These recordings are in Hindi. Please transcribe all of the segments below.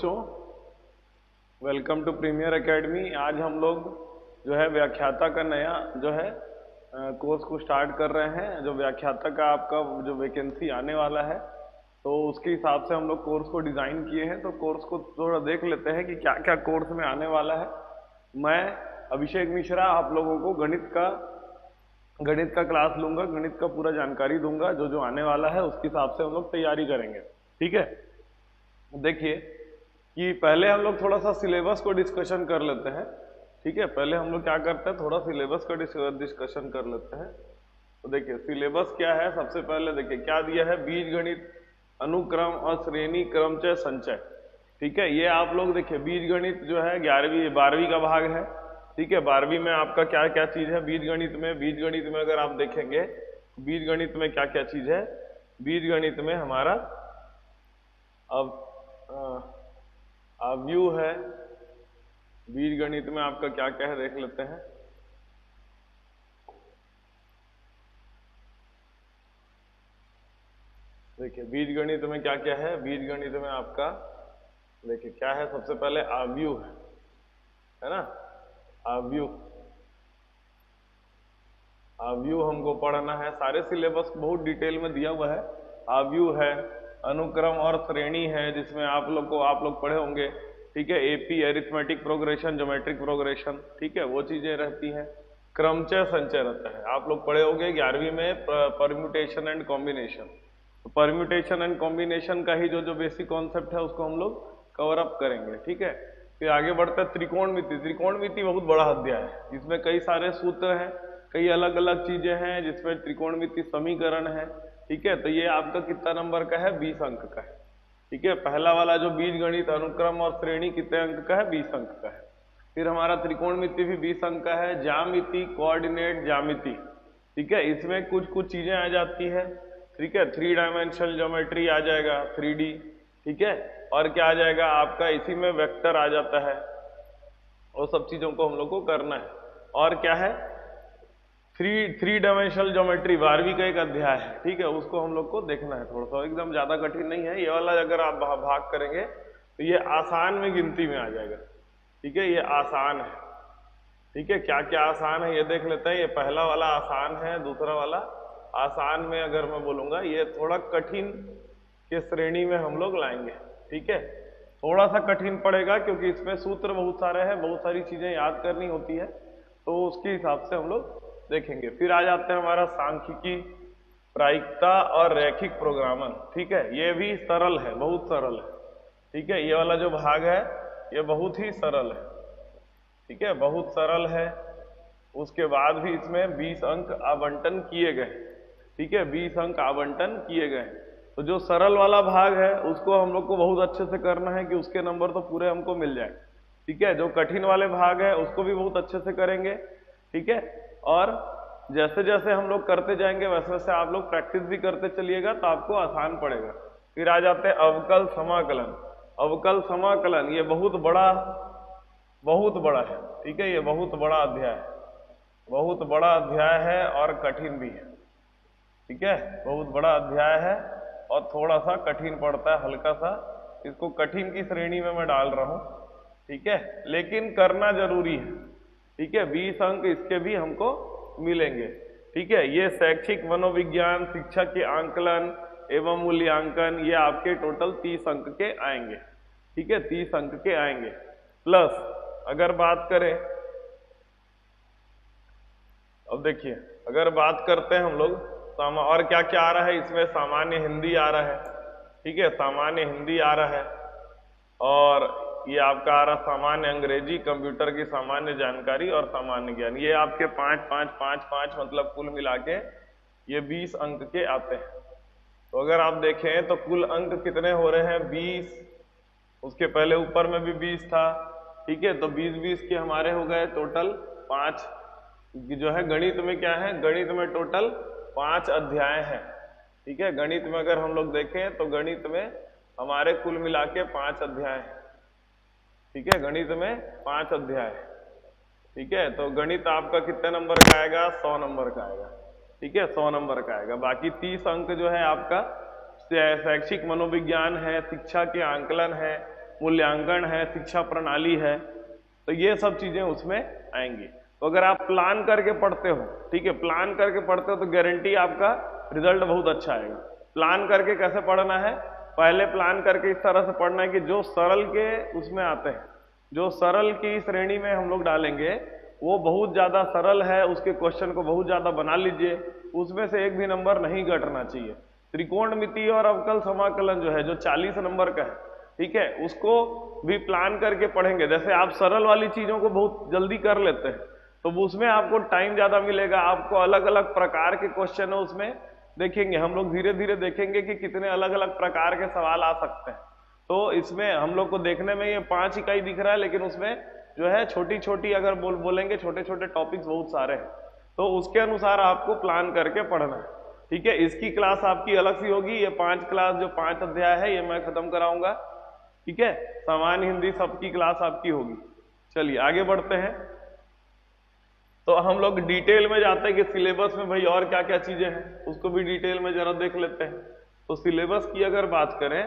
बच्चों, वेलकम टू प्रीमियर एकेडमी। आज हम लोग जो है व्याख्याता का नया जो है कोर्स को स्टार्ट कर रहे हैं। जो व्याख्याता का आपका जो वैकेंसी आने वाला है तो उसके हिसाब से हम लोग कोर्स को डिज़ाइन किए हैं। तो कोर्स को थोड़ा देख लेते हैं कि क्या क्या कोर्स में आने वाला है। मैं अभिषेक मिश्रा आप लोगों को गणित का क्लास लूंगा, गणित का पूरा जानकारी दूंगा। जो जो आने वाला है उसके हिसाब से हम लोग तैयारी करेंगे। ठीक है, देखिए कि पहले हम लोग थोड़ा सा सिलेबस को डिस्कशन कर लेते हैं। ठीक है, पहले हम लोग क्या करते हैं, थोड़ा सिलेबस का डिस्कशन कर लेते हैं। तो देखिए सिलेबस क्या है। सबसे पहले देखिए क्या दिया है, बीज गणित, अनुक्रम और श्रेणी, क्रमचय, संचय। ठीक है, ये आप लोग देखिए बीज गणित जो है 12वीं का भाग है। ठीक है, 12वीं में आपका क्या क्या चीज है बीज गणित में। बीज गणित में अगर आप देखेंगे बीज गणित में क्या क्या चीज है। बीज गणित में हमारा अब अवयु है। बीज गणित में आपका क्या क्या है देख लेते हैं। देखिए बीज गणित में क्या क्या है। बीज गणित में आपका देखिए क्या है, सबसे पहले अवयु है ना। अवयु हमको पढ़ना है। सारे सिलेबस बहुत डिटेल में दिया हुआ है। अवयु है, अनुक्रम और श्रेणी है जिसमें आप लोग पढ़े होंगे। ठीक है, AP arithmetic progression, geometric progression, ठीक है, वो चीजें रहती हैं। क्रमचय संचय रहता है, आप लोग पढ़े होंगे 11वीं में परम्यूटेशन एंड कॉम्बिनेशन। तो परम्यूटेशन एंड कॉम्बिनेशन का ही जो बेसिक कॉन्सेप्ट है उसको हम लोग कवर अप करेंगे। ठीक है, फिर आगे बढ़ता है त्रिकोणमिति। त्रिकोणमिति बहुत बड़ा अध्याय है, इसमें कई सारे सूत्र हैं, कई अलग अलग चीजें हैं जिसमें त्रिकोणमिति समीकरण है। ठीक है, तो ये आपका कितना नंबर का है, 20 अंक का है। ठीक है, पहला वाला जो बीज गणित, अनुक्रम और श्रेणी कितने अंक का है, 20 अंक का है। फिर हमारा त्रिकोणमिति भी 20 अंक का है। ज्यामिति, कोऑर्डिनेट ज्यामिति, ठीक है, इसमें कुछ चीजें आ जाती है। ठीक है, 3 डायमेंशनल ज्योमेट्री आ जाएगा, 3D। ठीक है, और क्या आ जाएगा आपका, इसी में वेक्टर आ जाता है। और सब चीजों को हम लोग को करना है। और क्या है, थ्री डायमेंशनल ज्योमेट्री 12वीं का एक अध्याय है। ठीक है, उसको हम लोग को देखना है। थोड़ा सा एकदम ज्यादा कठिन नहीं है ये वाला। अगर आप भाग करेंगे तो ये आसान में गिनती में आ जाएगा। ठीक है, ये आसान है। ठीक है, क्या क्या आसान है ये देख लेते हैं। ये पहला वाला आसान है, दूसरा वाला आसान में अगर मैं बोलूंगा ये थोड़ा कठिन के श्रेणी में हम लोग लाएंगे। ठीक है, थोड़ा सा कठिन पड़ेगा क्योंकि इसमें सूत्र बहुत सारे हैं, बहुत सारी चीजें याद करनी होती है, तो उसके हिसाब से हम लोग देखेंगे। फिर आ जाते हैं हमारा सांख्यिकी, प्रायिकता और रैखिक प्रोग्रामन। ठीक है, ये भी सरल है, बहुत सरल है। ठीक है, ये वाला जो भाग है ये बहुत ही सरल है। ठीक है, बहुत सरल है। उसके बाद भी इसमें 20 अंक आवंटन किए गए। ठीक है, 20 अंक आवंटन किए गए। तो जो सरल वाला भाग है उसको हम लोग को बहुत अच्छे से करना है कि उसके नंबर तो पूरे हमको मिल जाए। ठीक है, जो कठिन वाले भाग है उसको भी बहुत अच्छे से करेंगे। ठीक है, और जैसे जैसे हम लोग करते जाएंगे वैसे वैसे आप लोग प्रैक्टिस भी करते चलिएगा तो आपको आसान पड़ेगा। फिर आ जाते हैं अवकल समाकलन। अवकल समाकलन ये बहुत बड़ा है। ठीक है, ये बहुत बड़ा अध्याय है, बहुत बड़ा अध्याय है और कठिन भी है। ठीक है, बहुत बड़ा अध्याय है और थोड़ा सा कठिन पड़ता है, हल्का सा। इसको कठिन की श्रेणी में मैं डाल रहा हूं। ठीक है, लेकिन करना जरूरी है। ठीक है, 20 अंक इसके भी हमको मिलेंगे। ठीक है, ये शैक्षिक मनोविज्ञान, शिक्षा के आंकलन एवं मूल्यांकन, ये आपके टोटल 30 अंक के आएंगे। ठीक है, 30 अंक के आएंगे। प्लस अगर बात करें, अब देखिए अगर बात करते हैं हम लोग और क्या क्या आ रहा है इसमें, सामान्य हिंदी आ रहा है। ठीक है, सामान्य हिंदी आ रहा है। और ये आपका आ रहा सामान्य अंग्रेजी, कंप्यूटर की सामान्य जानकारी और सामान्य ज्ञान। ये आपके 5 मतलब कुल मिला के ये 20 अंक के आते हैं। तो अगर आप देखें तो कुल अंक कितने हो रहे हैं, 20। उसके पहले ऊपर में भी 20 था। ठीक है, तो 20 के हमारे हो गए टोटल 5। जो है गणित में क्या है, गणित में टोटल 5 अध्याय हैं। ठीक है, गणित में अगर हम लोग देखें तो गणित में हमारे कुल मिला के 5 अध्याय हैं। ठीक है, गणित में 5 अध्याय है। ठीक है, तो गणित आपका कितने नंबर का आएगा, 100 नंबर का आएगा। ठीक है, 100 नंबर का आएगा। बाकी 30 अंक जो है आपका शैक्षिक मनोविज्ञान है, शिक्षा के आंकलन है, मूल्यांकन है, शिक्षा प्रणाली है, तो ये सब चीजें उसमें आएंगी। तो अगर आप प्लान करके पढ़ते हो, ठीक है, प्लान करके पढ़ते हो तो गारंटी आपका रिजल्ट बहुत अच्छा आएगा। प्लान करके कैसे पढ़ना है, पहले प्लान करके इस तरह से पढ़ना है कि जो सरल के उसमें आते हैं, जो सरल की श्रेणी में हम लोग डालेंगे वो बहुत ज्यादा सरल है, उसके क्वेश्चन को बहुत ज्यादा बना लीजिए, उसमें से एक भी नंबर नहीं घटना चाहिए। त्रिकोणमिति और अवकल समाकलन जो है, जो 40 नंबर का है, ठीक है, उसको भी प्लान करके पढ़ेंगे। जैसे आप सरल वाली चीजों को बहुत जल्दी कर लेते हैं तो उसमें आपको टाइम ज्यादा मिलेगा, आपको अलग अलग प्रकार के क्वेश्चन है उसमें देखेंगे, हम लोग धीरे धीरे देखेंगे कि कितने अलग अलग प्रकार के सवाल आ सकते हैं। तो इसमें हम लोग को देखने में ये 5 इकाई दिख रहा है, लेकिन उसमें जो है छोटी छोटी अगर बोलेंगे छोटे छोटे टॉपिक्स बहुत सारे हैं, तो उसके अनुसार आपको प्लान करके पढ़ना है, ठीक है। इसकी क्लास आपकी अलग सी होगी, ये 5 क्लास जो 5 अध्याय है ये मैं खत्म कराऊंगा, ठीक है। सामान्य हिंदी सबकी क्लास आपकी होगी। चलिए आगे बढ़ते हैं। तो हम लोग डिटेल में जाते हैं कि सिलेबस में भाई और क्या क्या चीजें हैं, उसको भी डिटेल में जरा देख लेते हैं। तो सिलेबस की अगर बात करें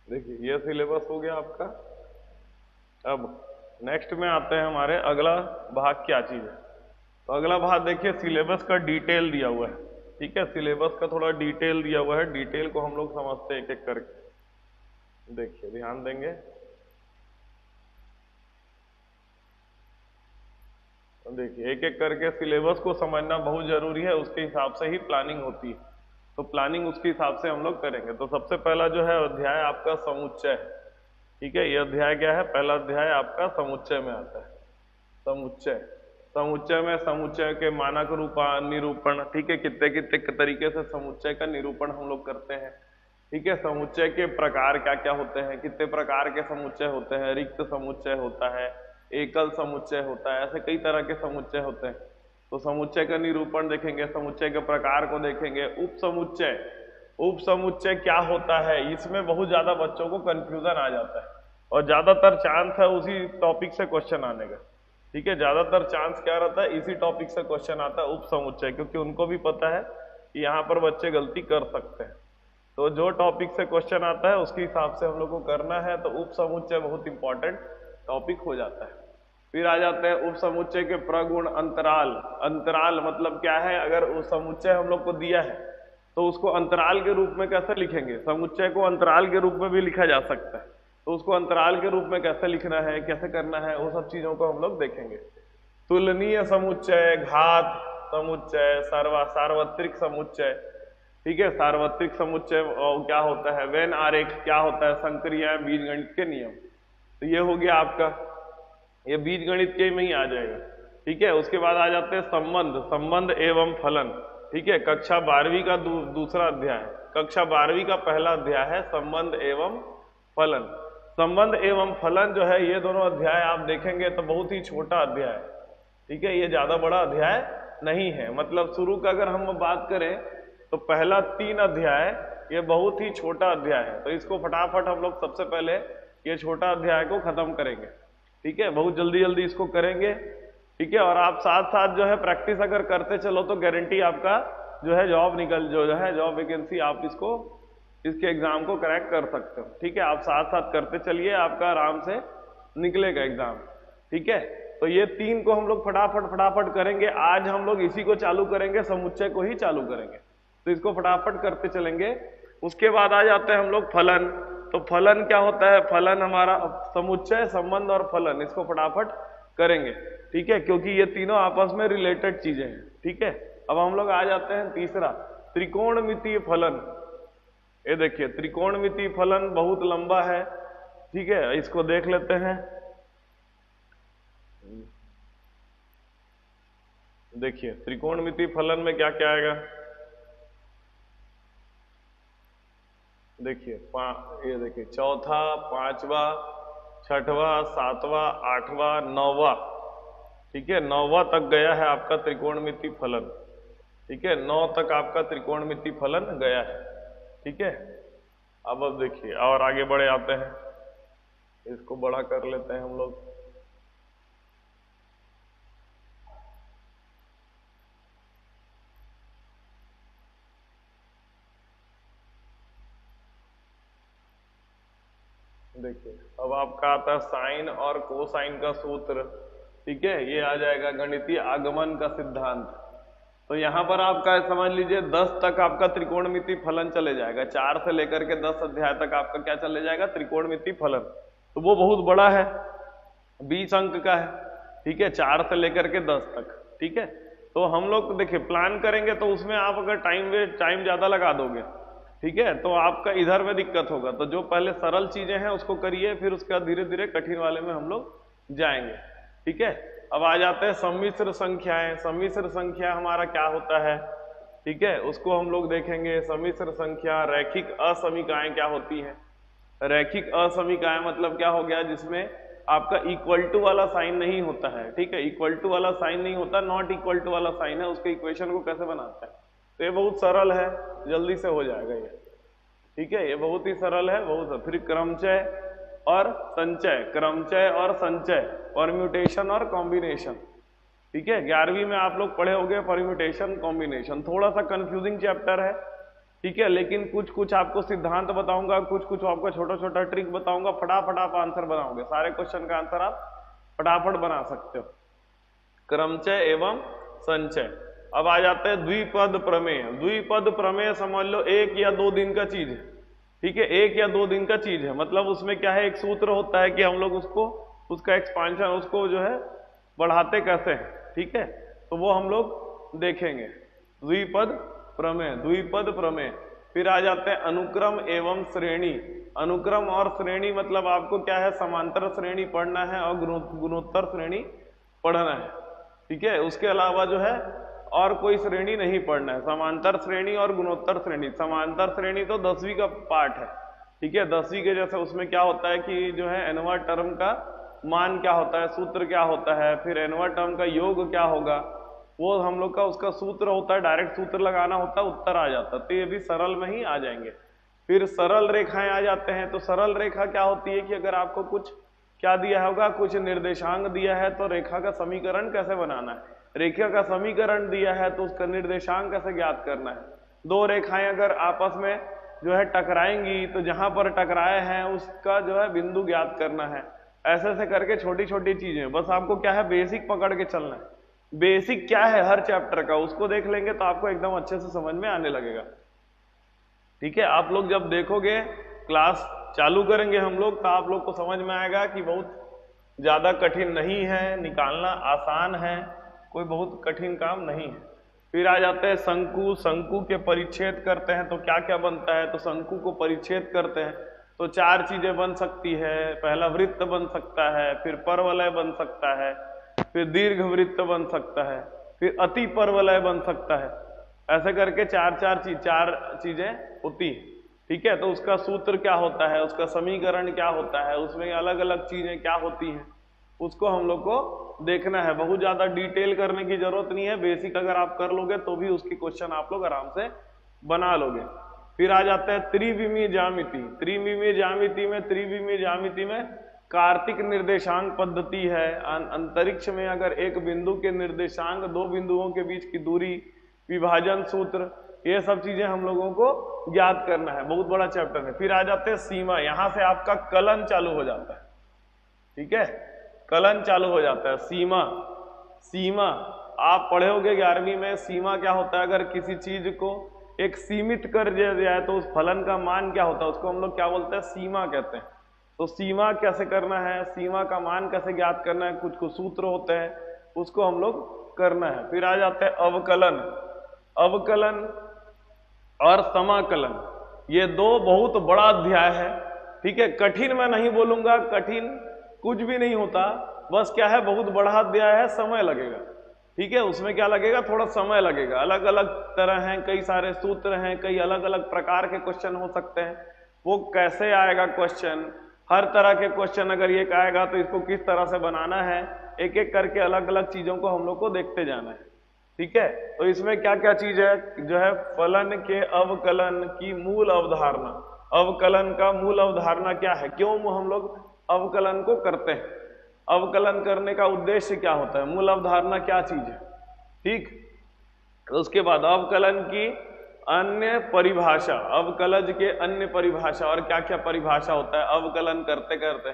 देखिए ये सिलेबस हो गया आपका। अब नेक्स्ट में आते हैं हमारे अगला भाग क्या चीज है। तो अगला भाग देखिए सिलेबस का डिटेल दिया हुआ है, ठीक है, सिलेबस का थोड़ा डिटेल दिया हुआ है, डिटेल को हम लोग समझते हैं एक एक करके। देखिए ध्यान देंगे, देखिए एक एक करके सिलेबस को समझना बहुत जरूरी है, उसके हिसाब से ही प्लानिंग होती है। तो प्लानिंग उसके हिसाब से हम लोग करेंगे। तो सबसे पहला जो है अध्याय आपका समुच्चय है, ठीक है। ये अध्याय क्या है, पहला अध्याय आपका समुच्चय में आता है। समुच्चय, समुच्चय में समुच्चय के मानक निरूपण, ठीक है, कितने कितने तरीके से समुच्चय का निरूपण हम लोग करते हैं, ठीक है। समुच्चय के प्रकार क्या क्या होते हैं, कितने प्रकार के समुच्चय होते हैं, रिक्त समुच्चय होता है, एकल समुच्चय होता है, ऐसे कई तरह के समुच्चय होते हैं। तो समुच्चय का निरूपण देखेंगे, समुच्चय के प्रकार को देखेंगे। उप समुच्चय, उप समुच्चय क्या होता है, इसमें बहुत ज्यादा बच्चों को कंफ्यूजन आ जाता है और ज्यादातर चांस है उसी टॉपिक से क्वेश्चन आने का, ठीक है। ज्यादातर चांस क्या रहता है, इसी टॉपिक से क्वेश्चन आता है, उप समुच्चय, क्योंकि उनको भी पता है कि यहाँ पर बच्चे गलती कर सकते हैं। तो जो टॉपिक से क्वेश्चन आता है उसके हिसाब से हम लोग को करना है। तो उप समुच्चय बहुत इंपॉर्टेंट टॉपिक हो जाता है। फिर आ जाते हैं उप समुच्चय के प्रगुण। अंतराल, अंतराल मतलब क्या है, अगर उस समुच्चय हम लोग को दिया है तो उसको अंतराल के रूप में कैसे लिखेंगे, समुच्चय को अंतराल के रूप में भी लिखा जा सकता है, तो उसको अंतराल के रूप में कैसे लिखना है, कैसे करना है, वो सब चीजों को हम लोग देखेंगे। तुलनीय समुच्चय, घात समुच्चय, सार्वत्रिक समुच्चय, ठीक है। सार्वत्रिक समुच्चय क्या होता है, वेन आरेख क्या होता है, संक्रिया, बीजगणित के नियम। तो ये हो गया आपका, ये बीज गणित के में ही आ जाएगा, ठीक है। उसके बाद आ जाते हैं संबंध, संबंध एवं फलन, ठीक है। कक्षा 12वीं का दूसरा अध्याय, कक्षा 12वीं का पहला अध्याय है संबंध एवं फलन। संबंध एवं फलन जो है, ये दोनों अध्याय आप देखेंगे तो बहुत ही छोटा अध्याय है, ठीक है, ये ज्यादा बड़ा अध्याय नहीं है। मतलब शुरू का अगर हम बात करें तो पहला 3 अध्याय ये बहुत ही छोटा अध्याय है, तो इसको फटाफट हम लोग सबसे पहले ये छोटा अध्याय को खत्म करेंगे, ठीक है, बहुत जल्दी जल्दी इसको करेंगे, ठीक है। और आप साथ साथ जो है प्रैक्टिस अगर करते चलो तो गारंटी आपका जो है जॉब जो है जॉब वैकेंसी आप इसके एग्जाम को क्रैक कर सकते हो, ठीक है। आप साथ साथ करते चलिए, आपका आराम से निकलेगा एग्जाम, ठीक है। तो ये 3 को हम लोग फटाफट करेंगे। आज हम लोग इसी को चालू करेंगे, समुच्चय को ही चालू करेंगे, तो इसको फटाफट करते चलेंगे। उसके बाद आ जाते हैं हम लोग फलन। तो फलन क्या होता है, फलन हमारा समुच्चय, संबंध और फलन, इसको फटाफट करेंगे, ठीक है, क्योंकि ये तीनों आपस में रिलेटेड चीजें हैं, ठीक है। अब हम लोग आ जाते हैं तीसरा, त्रिकोणमितीय फलन। ये देखिए त्रिकोणमितीय फलन बहुत लंबा है, ठीक है, इसको देख लेते हैं। देखिए त्रिकोणमितीय फलन में क्या क्या आएगा, देखिए ये देखिए चौथा, पांचवा, छठवा, सातवां, आठवां, नौवां, ठीक है, नौवां तक गया है आपका त्रिकोणमिति फलन, ठीक है, 9 तक आपका त्रिकोणमिति फलन गया है, ठीक है। अब देखिए और आगे बढ़े आते हैं, इसको बड़ा कर लेते हैं हम लोग। देखिए अब आपका आता है साइन और कोसाइन का सूत्र, ठीक है, ये आ जाएगा गणितीय आगमन का सिद्धांत। तो यहाँ पर आपका समझ लीजिए 10 तक आपका त्रिकोणमिति फलन चले जाएगा, 4 से लेकर के 10 अध्याय तक आपका क्या चले जाएगा, त्रिकोणमिति फलन। तो वो बहुत बड़ा है, 20 अंक का है, ठीक है, 4 से लेकर के 10 तक, ठीक है। तो हम लोग देखिए प्लान करेंगे तो उसमें आप अगर टाइम ज्यादा लगा दोगे, ठीक है, तो आपका इधर में दिक्कत होगा। तो जो पहले सरल चीजें हैं उसको करिए, फिर उसके बाद धीरे धीरे कठिन वाले में हम लोग जाएंगे, ठीक है। अब आ जाते हैं सम्मिश्र संख्याएं। सम्मिश्र संख्या हमारा क्या होता है, ठीक है, उसको हम लोग देखेंगे। सम्मिश्र संख्या रैखिक असमीकाएं क्या होती हैं। रैखिक असमीकाएं मतलब क्या हो गया, जिसमें आपका इक्वल टू वाला साइन नहीं होता है, ठीक है, इक्वल टू वाला साइन नहीं होता, नॉट इक्वल टू वाला साइन है, उसके इक्वेशन को कैसे बनाते हैं। तो ये बहुत सरल है, जल्दी से हो जाएगा ये, ठीक है, ये बहुत ही सरल है, बहुत। फिर क्रमचय और संचय, क्रमचय और संचय, परम्यूटेशन और कॉम्बिनेशन, ठीक है। 11वीं में आप लोग पढ़े होंगे परम्यूटेशन कॉम्बिनेशन, थोड़ा सा कंफ्यूजिंग चैप्टर है, ठीक है, लेकिन कुछ कुछ आपको सिद्धांत बताऊंगा, कुछ कुछ आपको छोटा छोटा ट्रिक बताऊंगा, फटाफट आप आंसर बनाओगे, सारे क्वेश्चन का आंसर आप फटाफट बना सकते हो। क्रमचय एवं संचय। अब आ जाते हैं द्विपद प्रमेय। द्विपद प्रमेय समझ लो 1 या 2 दिन का चीज है, ठीक है, 1 या 2 दिन का चीज है। मतलब उसमें क्या है, एक सूत्र होता है कि हम लोग उसको, उसका एक्सपांशन, उसको जो है बढ़ाते कैसे हैं, ठीक है, तो वो हम लोग देखेंगे। द्विपद प्रमेय, द्विपद प्रमेय। फिर आ जाते हैं अनुक्रम एवं श्रेणी। अनुक्रम और श्रेणी मतलब आपको क्या है, समांतर श्रेणी पढ़ना है और गुणोत्तर श्रेणी पढ़ना है, ठीक है। उसके अलावा जो है और कोई श्रेणी नहीं पढ़ना है, समांतर श्रेणी और गुणोत्तर श्रेणी। समांतर श्रेणी तो 10वीं का पार्ट है, ठीक है, 10वीं के जैसे उसमें क्या होता है कि जो है एनवा टर्म का मान क्या होता है, सूत्र क्या होता है, फिर एनवा टर्म का योग क्या होगा, वो हम लोग का उसका सूत्र होता है, डायरेक्ट सूत्र लगाना होता है, उत्तर आ जाता है। तो ये भी सरल में ही आ जाएंगे। फिर सरल रेखाएं आ जाते हैं। तो सरल रेखा क्या होती है कि अगर आपको कुछ क्या दिया होगा, कुछ निर्देशांक दिया है, तो रेखा का समीकरण कैसे बनाना है, रेखा का समीकरण दिया है तो उसका निर्देशांक कैसे ज्ञात करना है। 2 रेखाएं अगर आपस में जो है टकराएंगी तो जहां पर टकराए हैं उसका जो है बिंदु ज्ञात करना है। ऐसे ऐसे करके छोटी छोटी चीजें, बस आपको क्या है बेसिक पकड़ के चलना है। बेसिक क्या है हर चैप्टर का, उसको देख लेंगे तो आपको एकदम अच्छे से समझ में आने लगेगा, ठीक है। आप लोग जब देखोगे, क्लास चालू करेंगे हम लोग, तो आप लोग को समझ में आएगा कि बहुत ज्यादा कठिन नहीं है, निकालना आसान है, कोई बहुत कठिन काम नहीं है। फिर आ जाते हैं शंकु। शंकु के परिच्छेद करते हैं तो क्या क्या बनता है, तो शंकु को परिच्छेद करते हैं तो 4 चीजें बन सकती है। पहला वृत्त बन सकता है, फिर परवलय बन सकता है, फिर दीर्घ वृत्त बन सकता है, फिर अति परवलय बन सकता है। ऐसे करके 4 चीजें होती है, ठीक है। तो उसका सूत्र क्या होता है, उसका समीकरण क्या होता है, उसमें अलग अलग चीजें क्या होती हैं, उसको हम लोग को देखना है। बहुत ज्यादा डिटेल करने की जरूरत नहीं है, बेसिक अगर आप कर लोगे तो भी उसकी क्वेश्चन आप लोग आराम से बना लोगे। फिर आ जाता है त्रिविमीय ज्यामिति। त्रिविमीय ज्यामिति में कार्तिक निर्देशांक पद्धति है। अंतरिक्ष में अगर एक बिंदु के निर्देशांक 2 बिंदुओं के बीच की दूरी, विभाजन सूत्र, ये सब चीजें हम लोगों को ज्ञात करना है। बहुत बड़ा चैप्टर है। फिर आ जाते हैं सीमा। यहां से आपका कलन चालू हो जाता है, ठीक है, कलन चालू हो जाता है। सीमा, सीमा आप पढ़े होगे 11वीं में। सीमा क्या होता है, अगर किसी चीज को एक सीमित कर दिया जाए तो उस फलन का मान क्या होता है, उसको हम लोग क्या बोलते हैं, सीमा कहते हैं। तो सीमा कैसे करना है, सीमा का मान कैसे ज्ञात करना है, कुछ कुछ सूत्र होते हैं, उसको हम लोग करना है। फिर आ जाते हैं अवकलन। अवकलन और समाकलन, ये 2 बहुत बड़ा अध्याय है, ठीक है। कठिन मैं नहीं बोलूंगा, कठिन कुछ भी नहीं होता, बस क्या है बहुत बड़ा अध्याय है, समय लगेगा, ठीक है। उसमें क्या लगेगा, थोड़ा समय लगेगा। अलग अलग तरह हैं, कई सारे सूत्र हैं, कई अलग अलग प्रकार के क्वेश्चन हो सकते हैं, वो कैसे आएगा क्वेश्चन, हर तरह के क्वेश्चन अगर ये आएगा तो इसको किस तरह से बनाना है, एक एक करके अलग अलग चीजों को हम लोग को देखते जाना है। ठीक है, तो इसमें क्या क्या चीज है जो है, फलन के अवकलन की मूल अवधारणा, अवकलन का मूल अवधारणा क्या है, क्यों हम लोग अवकलन को करते हैं, अवकलन करने का उद्देश्य क्या होता है, मूल अवधारणा क्या चीज है। ठीक, तो उसके बाद अवकलन की अन्य परिभाषा, अवकलज के अन्य परिभाषा, और क्या क्या परिभाषा होता है अवकलन करते करते।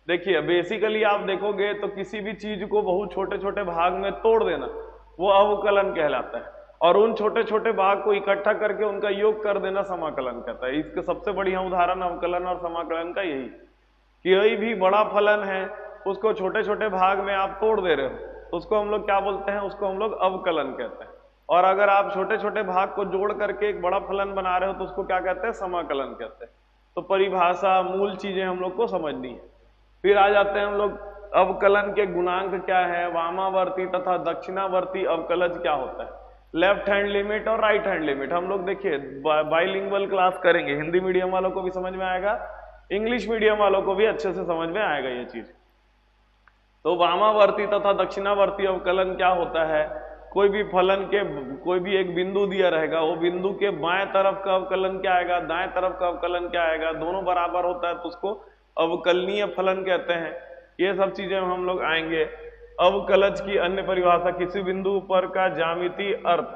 देखिए बेसिकली आप देखोगे तो किसी भी चीज को बहुत छोटे छोटे भाग में तोड़ देना वो अवकलन कहलाता है, और उन छोटे छोटे भाग को इकट्ठा करके उनका योग कर देना समाकलन कहता है। इसका सबसे बढ़िया उदाहरण अवकलन और समाकलन का यही, कि कोई भी बड़ा फलन है उसको छोटे छोटे भाग में आप तोड़ दे रहे हो तो उसको हम लोग क्या बोलते हैं, उसको हम लोग अवकलन कहते हैं। और अगर आप छोटे छोटे भाग को जोड़ करके एक बड़ा फलन बना रहे हो तो उसको क्या कहते हैं, समाकलन कहते हैं। तो परिभाषा, मूल चीजें हम लोग को समझनी है। फिर आ जाते हैं हम लोग अवकलन के गुणांक क्या है, वामावर्ती तथा दक्षिणावर्ती अवकलज क्या होता है, लेफ्ट हैंड लिमिट और राइट हैंड लिमिट। हम लोग देखिए बाइलिंगुअल क्लास करेंगे, हिंदी मीडियम वालों को भी समझ में आएगा, इंग्लिश मीडियम वालों को भी अच्छे से समझ में आएगा ये चीज। तो वामावर्ती तथा दक्षिणावर्ती अवकलन क्या होता है, कोई भी फलन के कोई भी एक बिंदु दिया रहेगा, वो बिंदु के बाएं तरफ का अवकलन क्या आएगा, दाएं तरफ का अवकलन क्या आएगा, दोनों बराबर होता है तो उसको अवकलनीय फलन कहते हैं। ये सब चीजें हम लोग आएंगे। अवकलज की अन्य परिभाषा, किसी बिंदु पर का ज्यामितीय अर्थ,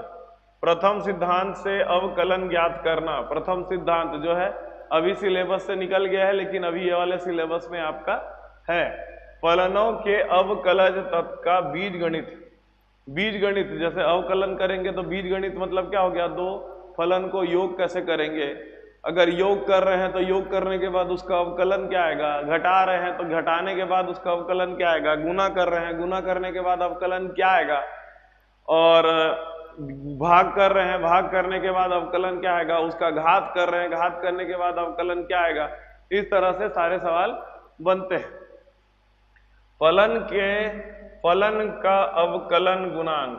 प्रथम सिद्धांत से अवकलन ज्ञात करना। प्रथम सिद्धांत जो है अभी सिलेबस से निकल गया है लेकिन अभी ये वाले सिलेबस में आपका है। फलनों के अवकलज तत्व का बीज गणित, बीज गणित जैसे अवकलन करेंगे तो बीज गणित मतलब क्या हो गया, दो फलन को योग कैसे करेंगे, अगर योग कर रहे हैं तो योग करने के बाद उसका अवकलन क्या आएगा, घटा रहे हैं तो घटाने के बाद उसका अवकलन क्या आएगा, गुना कर रहे हैं गुना करने के बाद अवकलन क्या आएगा, और भाग कर रहे हैं भाग करने के बाद अवकलन क्या आएगा, उसका घात कर रहे हैं घात करने के बाद अवकलन क्या आएगा। इस तरह से सारे सवाल बनते हैं। फलन का अवकलन गुणांक,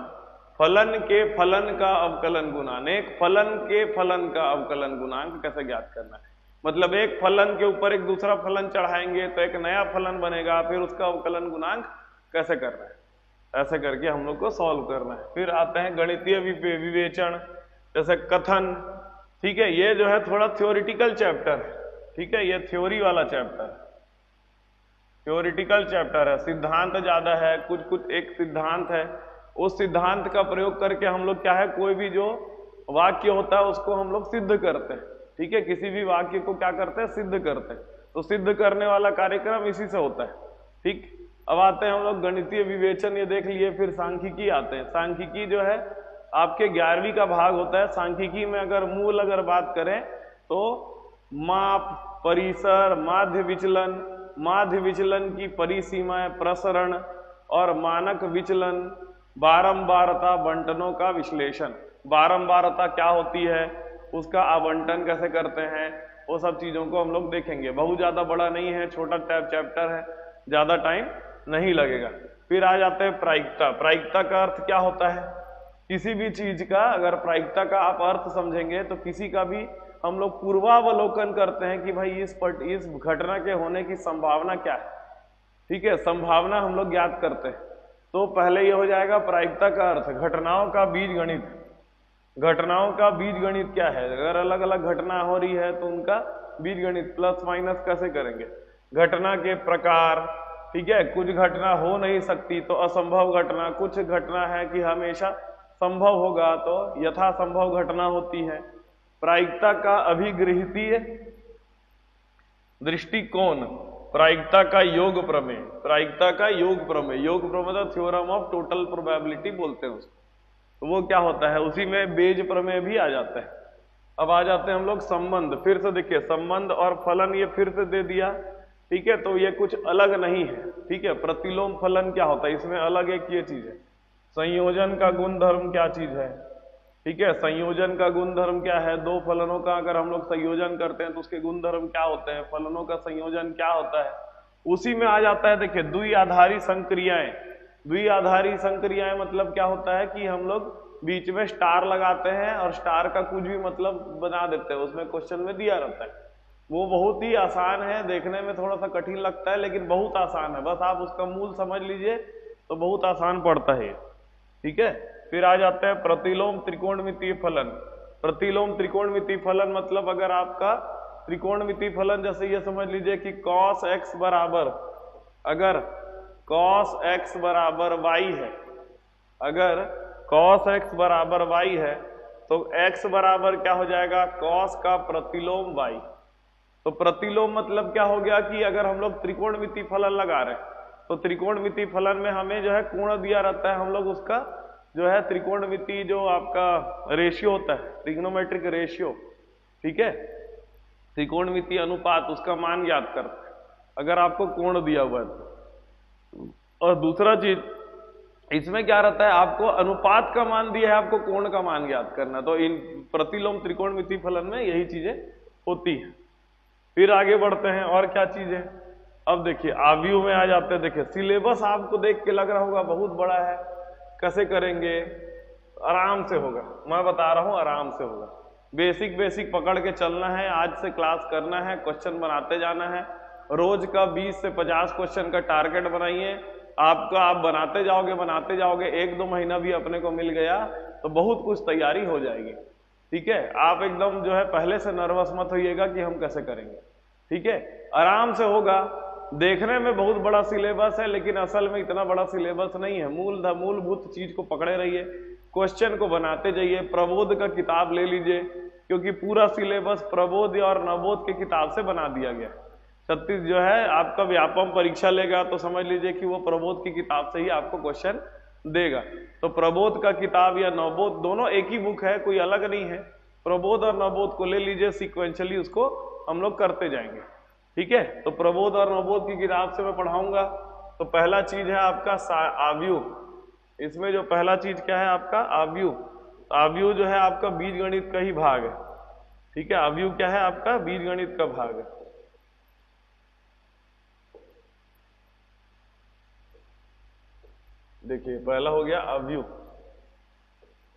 फलन के फलन का अवकलन गुणांक, एक फलन के फलन का अवकलन गुणांक कैसे ज्ञात करना है, मतलब एक फलन के ऊपर एक दूसरा फलन चढ़ाएंगे तो एक नया फलन बनेगा, फिर उसका अवकलन गुणांक कैसे करना है, ऐसे करके हम लोग को सॉल्व करना है। फिर आते हैं गणितीय विवेचन, जैसे कथन। ठीक है, ये जो है थोड़ा थ्योरिटिकल चैप्टर है, ठीक है, ये थ्योरी वाला चैप्टर है, थ्योरिटिकल चैप्टर है, सिद्धांत ज्यादा है, कुछ कुछ एक सिद्धांत है, उस सिद्धांत का प्रयोग करके हम लोग क्या है, कोई भी जो वाक्य होता है उसको हम लोग सिद्ध करते हैं। ठीक है, किसी भी वाक्य को क्या करते हैं, सिद्ध करते हैं। तो सिद्ध करने वाला कार्यक्रम इसी से होता है। ठीक, अब आते हैं हम लोग गणितीय विवेचन, ये देख लिए। फिर सांख्यिकी आते हैं। सांख्यिकी जो है आपके 11वीं का भाग होता है। सांख्यिकी में अगर मूल अगर बात करें तो माप, परिसर, माध्य विचलन की परिसीमाएं, प्रसरण और मानक विचलन, बारंबारता, बंटनों का विश्लेषण। बारंबारता क्या होती है, उसका आवंटन कैसे करते हैं, वो सब चीजों को हम लोग देखेंगे। बहुत ज्यादा बड़ा नहीं है, छोटा चैप्टर है, ज्यादा टाइम नहीं लगेगा। फिर आ जाते हैं प्रायिकता। प्रायिकता का अर्थ क्या होता है, किसी भी चीज का अगर प्रायिकता का आप अर्थ समझेंगे तो किसी का भी हम लोग पूर्वावलोकन करते हैं कि भाई इस घटना के होने की संभावना क्या है। ठीक है, संभावना हम लोग ज्ञात करते हैं। तो पहले ये हो जाएगा प्रायिकता का अर्थ, घटनाओं का बीजगणित। घटनाओं का बीजगणित क्या है, अगर अलग अलग घटना हो रही है तो उनका बीजगणित प्लस माइनस कैसे करेंगे। घटना के प्रकार, ठीक है, कुछ घटना हो नहीं सकती तो असंभव घटना, कुछ घटना है कि हमेशा संभव होगा तो यथासंभव घटना होती है। प्रायिकता का अभिगृहीतीय दृष्टिकोण, प्रायिकता का योग प्रमेय, प्रायिकता का योग प्रमेय, योग प्रमेय तो थ्योरम ऑफ टोटल प्रोबेबिलिटी बोलते हैं उसको। तो वो क्या होता है, उसी में बेज प्रमेय भी आ जाता है। अब आ जाते हैं हम लोग संबंध। फिर से देखिए, संबंध और फलन ये फिर से दे दिया। ठीक है, तो ये कुछ अलग नहीं है। ठीक है, प्रतिलोम फलन क्या होता है, इसमें अलग एक ये चीज है। संयोजन का गुणधर्म क्या चीज है, ठीक है, संयोजन का गुणधर्म क्या है, दो फलनों का अगर हम लोग संयोजन करते हैं तो उसके गुणधर्म क्या होते हैं, फलनों का संयोजन क्या होता है। उसी में आ जाता है, देखिए, द्विआधारी संक्रियाएं। द्विआधारी संक्रियाएं मतलब क्या होता है कि हम लोग बीच में स्टार लगाते हैं और स्टार का कुछ भी मतलब बना देते हैं, उसमें क्वेश्चन में दिया रहता है। वो बहुत ही आसान है, देखने में थोड़ा सा कठिन लगता है लेकिन बहुत आसान है, बस आप उसका मूल समझ लीजिए तो बहुत आसान पड़ता है। ठीक है, फिर आ जाते हैं प्रतिलोम त्रिकोणमितीय फलन। प्रतिलोम त्रिकोणमितीय फलन मतलब अगर आपका त्रिकोणमितीय फलन जैसे ये समझ लीजिए कि cos x बराबर, अगर cos x बराबर y है, अगर cos x बराबर y है तो x बराबर क्या हो जाएगा, cos का प्रतिलोम y। तो प्रतिलोम मतलब क्या हो गया कि अगर हम लोग त्रिकोणमितीय फलन लगा रहे हैं तो त्रिकोणमितीय फलन में हमें जो है कोण दिया रहता है, हम लोग उसका जो है त्रिकोणमितीय जो आपका रेशियो होता है, ट्रिग्नोमेट्रिक रेशियो, ठीक है, त्रिकोणमितीय अनुपात, उसका मान ज्ञात करते हैं अगर आपको कोण दिया हुआ है तो। और दूसरा चीज इसमें क्या रहता है, आपको अनुपात का मान दिया है, आपको कोण का मान ज्ञात करना, तो इन प्रतिलोम त्रिकोणमितीय फलन में यही चीजें होती है। फिर आगे बढ़ते हैं, और क्या चीज है, अब देखिए आव्यूह में आ जाते हैं। देखिए सिलेबस आपको देख के लग रहा होगा बहुत बड़ा है, कैसे करेंगे, आराम से होगा, मैं बता रहा हूं आराम से होगा। बेसिक बेसिक पकड़ के चलना है, आज से क्लास करना है, क्वेश्चन बनाते जाना है, रोज का 20 से 50 क्वेश्चन का टारगेट बनाइए। आपका आप बनाते जाओगे, 1-2 महीना भी अपने को मिल गया तो बहुत कुछ तैयारी हो जाएगी। ठीक है, आप एकदम जो है पहले से नर्वस मत होइएगा कि हम कैसे करेंगे, ठीक है, आराम से होगा। देखने में बहुत बड़ा सिलेबस है लेकिन असल में इतना बड़ा सिलेबस नहीं है। मूलभूत चीज को पकड़े रहिए, क्वेश्चन को बनाते जाइए। प्रबोध का किताब ले लीजिए क्योंकि पूरा सिलेबस प्रबोध और नवोध की किताब से बना दिया गया। 36 जो है आपका व्यापम परीक्षा लेगा तो समझ लीजिए कि वो प्रबोध की किताब से ही आपको क्वेश्चन देगा। तो प्रबोध का किताब या नवोध दोनों एक ही बुक है, कोई अलग नहीं है। प्रबोध और नवोध को ले लीजिए, सिक्वेंशली उसको हम लोग करते जाएंगे। ठीक है, तो प्रबोध और नवोध की किताब से मैं पढ़ाऊंगा। तो पहला चीज है आपका आव्यूह। इसमें जो पहला चीज क्या है आपका आव्यूह। आव्यूह जो है आपका बीजगणित का ही भाग है। ठीक है, आव्यूह क्या है आपका बीजगणित का भाग है। देखिए पहला हो गया आव्यूह।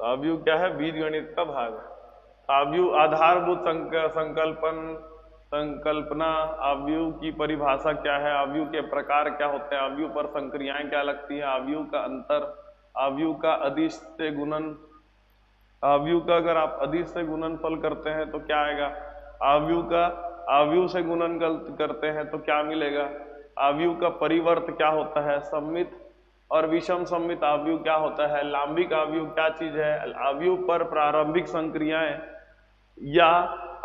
आव्यूह क्या है, बीजगणित का भाग है। आव्यूह आधारभूत संकल्पना, आव्यूह की परिभाषा क्या है, आव्यूह के प्रकार क्या होते हैं, आव्यूह पर संक्रियाएं क्या लगती हैं, आव्यूह का अंतर, आव्यूह का अदिश से गुणन, आव्यूह का अगर आप अदिश से गुणनफल करते हैं तो क्या आएगा, आव्यूह का आव्यूह से गुणन करते हैं तो क्या मिलेगा, आव्यूह का परिवर्त क्या होता है, सममित और विषम सममित आव्यूह क्या होता है, लांबिक आव्यूह क्या चीज है, आव्यूह पर प्रारंभिक संक्रियाएं या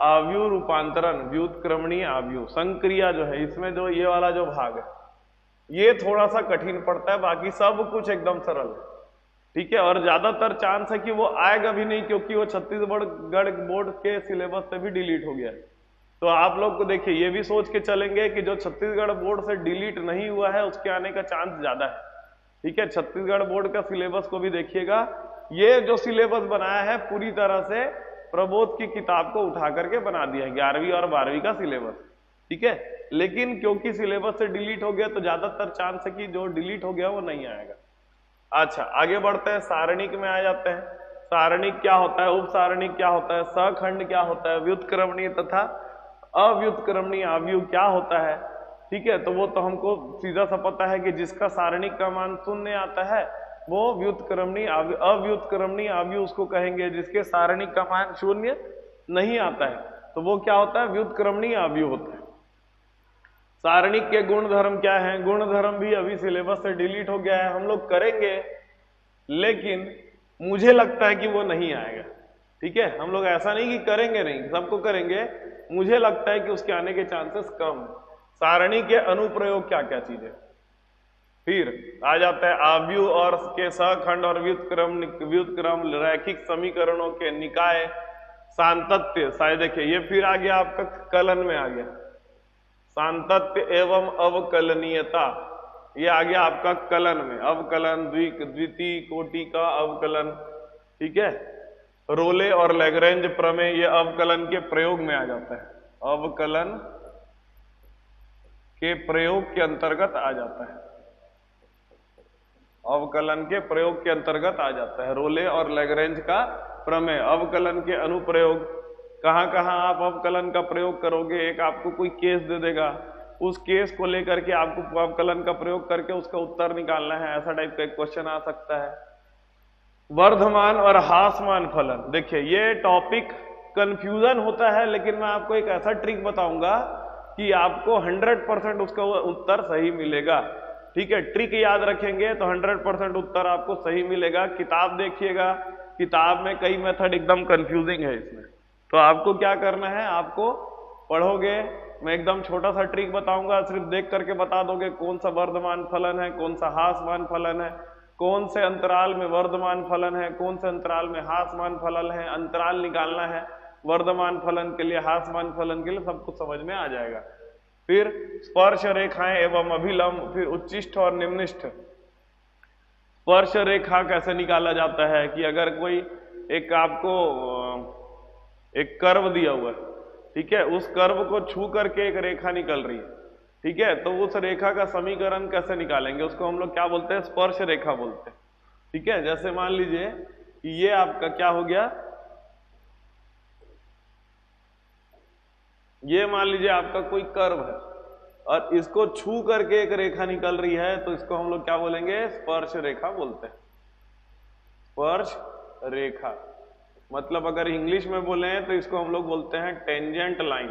आव्यूह रूपांतरण, व्युत्क्रमणीय आव्यूह। संक्रिया जो है इसमें जो ये वाला जो भाग है ये थोड़ा सा कठिन पड़ता है, बाकी सब कुछ एकदम सरल है। ठीक है, और ज्यादातर चांस है कि वो आएगा भी नहीं क्योंकि वो छत्तीसगढ़ बोर्ड के सिलेबस से भी डिलीट हो गया है। तो आप लोग को देखिए ये भी सोच के चलेंगे कि जो छत्तीसगढ़ बोर्ड से डिलीट नहीं हुआ है उसके आने का चांस ज्यादा है। ठीक है, छत्तीसगढ़ बोर्ड का सिलेबस को भी देखिएगा। ये जो सिलेबस बनाया है पूरी तरह से प्रबोध की किताब को उठा करके बना दिया है, 11वीं और 12वीं का सिलेबस। ठीक है, लेकिन क्योंकि सिलेबस से डिलीट हो गया तो ज्यादातर चांस है कि जो डिलीट हो गया वो नहीं आएगा। अच्छा आगे बढ़ते हैं, सारणिक में आ जाते हैं। सारणिक क्या होता है, उप सारणिक क्या होता है, सखंड क्या होता है, व्युत्क्रमणीय तथा अव्युत्क्रमणीय आव्यूह क्या होता है। ठीक है, तो वो तो हमको सीधा सा पता है कि जिसका सारणिक का मान 0 आता है वो व्युत्क्रमणीय अव्युत्क्रमणीय आव्यूह उसको कहेंगे। जिसके सारणिक का मान 0 नहीं आता है तो वो क्या होता है, व्युत्क्रमणीय आव्यूह होता है। सारणिक के गुण धर्म क्या है, गुण धर्म भी अभी सिलेबस से डिलीट हो गया है, हम लोग करेंगे लेकिन मुझे लगता है कि वो नहीं आएगा। ठीक है, हम लोग ऐसा नहीं कि करेंगे नहीं, सबको करेंगे, मुझे लगता है कि उसके आने के चांसेस कम है। सारणी के अनुप्रयोग क्या क्या चीजें, फिर आ जाता है आव्यूह और के सखंड और व्युत्क्रम रैखिक समीकरणों के निकाय, सांतत्य। शायद देखिए ये फिर आ गया आपका कलन में आ गया, सांतत्य एवं अवकलनीयता, ये आ गया आपका कलन में, अवकलन द्वितीय कोटि का अवकलन। ठीक है, रोले और लैग्रेंज प्रमेय ये अवकलन के प्रयोग में आ जाता है, अवकलन के प्रयोग के अंतर्गत आ जाता है, अवकलन के प्रयोग के अंतर्गत आ जाता है। रोले और लैग्रेंज का प्रमेय अवकलन के अनुप्रयोग कहाँ कहाँ आप अवकलन का प्रयोग करोगे, एक आपको कोई केस दे देगा, उस केस को लेकर के आपको अवकलन का प्रयोग करके उसका उत्तर निकालना है, ऐसा टाइप का एक क्वेश्चन आ सकता है। वर्धमान और ह्रासमान फलन, देखिए ये टॉपिक कंफ्यूजन होता है, लेकिन मैं आपको एक ऐसा ट्रिक बताऊंगा कि आपको 100% उसका उत्तर सही मिलेगा। ठीक है, ट्रिक याद रखेंगे तो 100% उत्तर आपको सही मिलेगा। किताब देखिएगा, किताब में कई मेथड एकदम कंफ्यूजिंग है इसमें, तो आपको क्या करना है, आपको पढ़ोगे, मैं एकदम छोटा सा ट्रिक बताऊंगा, सिर्फ देख करके बता दोगे कौन सा वर्धमान फलन है, कौन सा ह्रासमान फलन है, कौन से अंतराल में वर्धमान फलन है, कौन से अंतराल में ह्रासमान फलन है, अंतराल निकालना है वर्धमान फलन के लिए, ह्रासमान फलन के लिए, सब कुछ समझ में आ जाएगा। फिर स्पर्श रेखाएं एवं अभिलंब, फिर उच्चिष्ठ और निम्निष्ठ। स्पर्श रेखा कैसे निकाला जाता है कि अगर कोई एक आपको एक कर्व दिया हुआ है, ठीक है, उस कर्व को छू करके एक रेखा निकल रही है, ठीक है, तो उस रेखा का समीकरण कैसे निकालेंगे, उसको हम लोग क्या बोलते हैं, स्पर्श रेखा बोलते हैं। ठीक है, जैसे मान लीजिए कि ये आपका क्या हो गया, ये मान लीजिए आपका कोई कर्व है और इसको छू करके एक रेखा निकल रही है, तो इसको हम लोग क्या बोलेंगे, स्पर्श रेखा बोलते हैं। स्पर्श रेखा मतलब अगर इंग्लिश में बोले तो इसको हम लोग बोलते हैं टेंजेंट लाइन,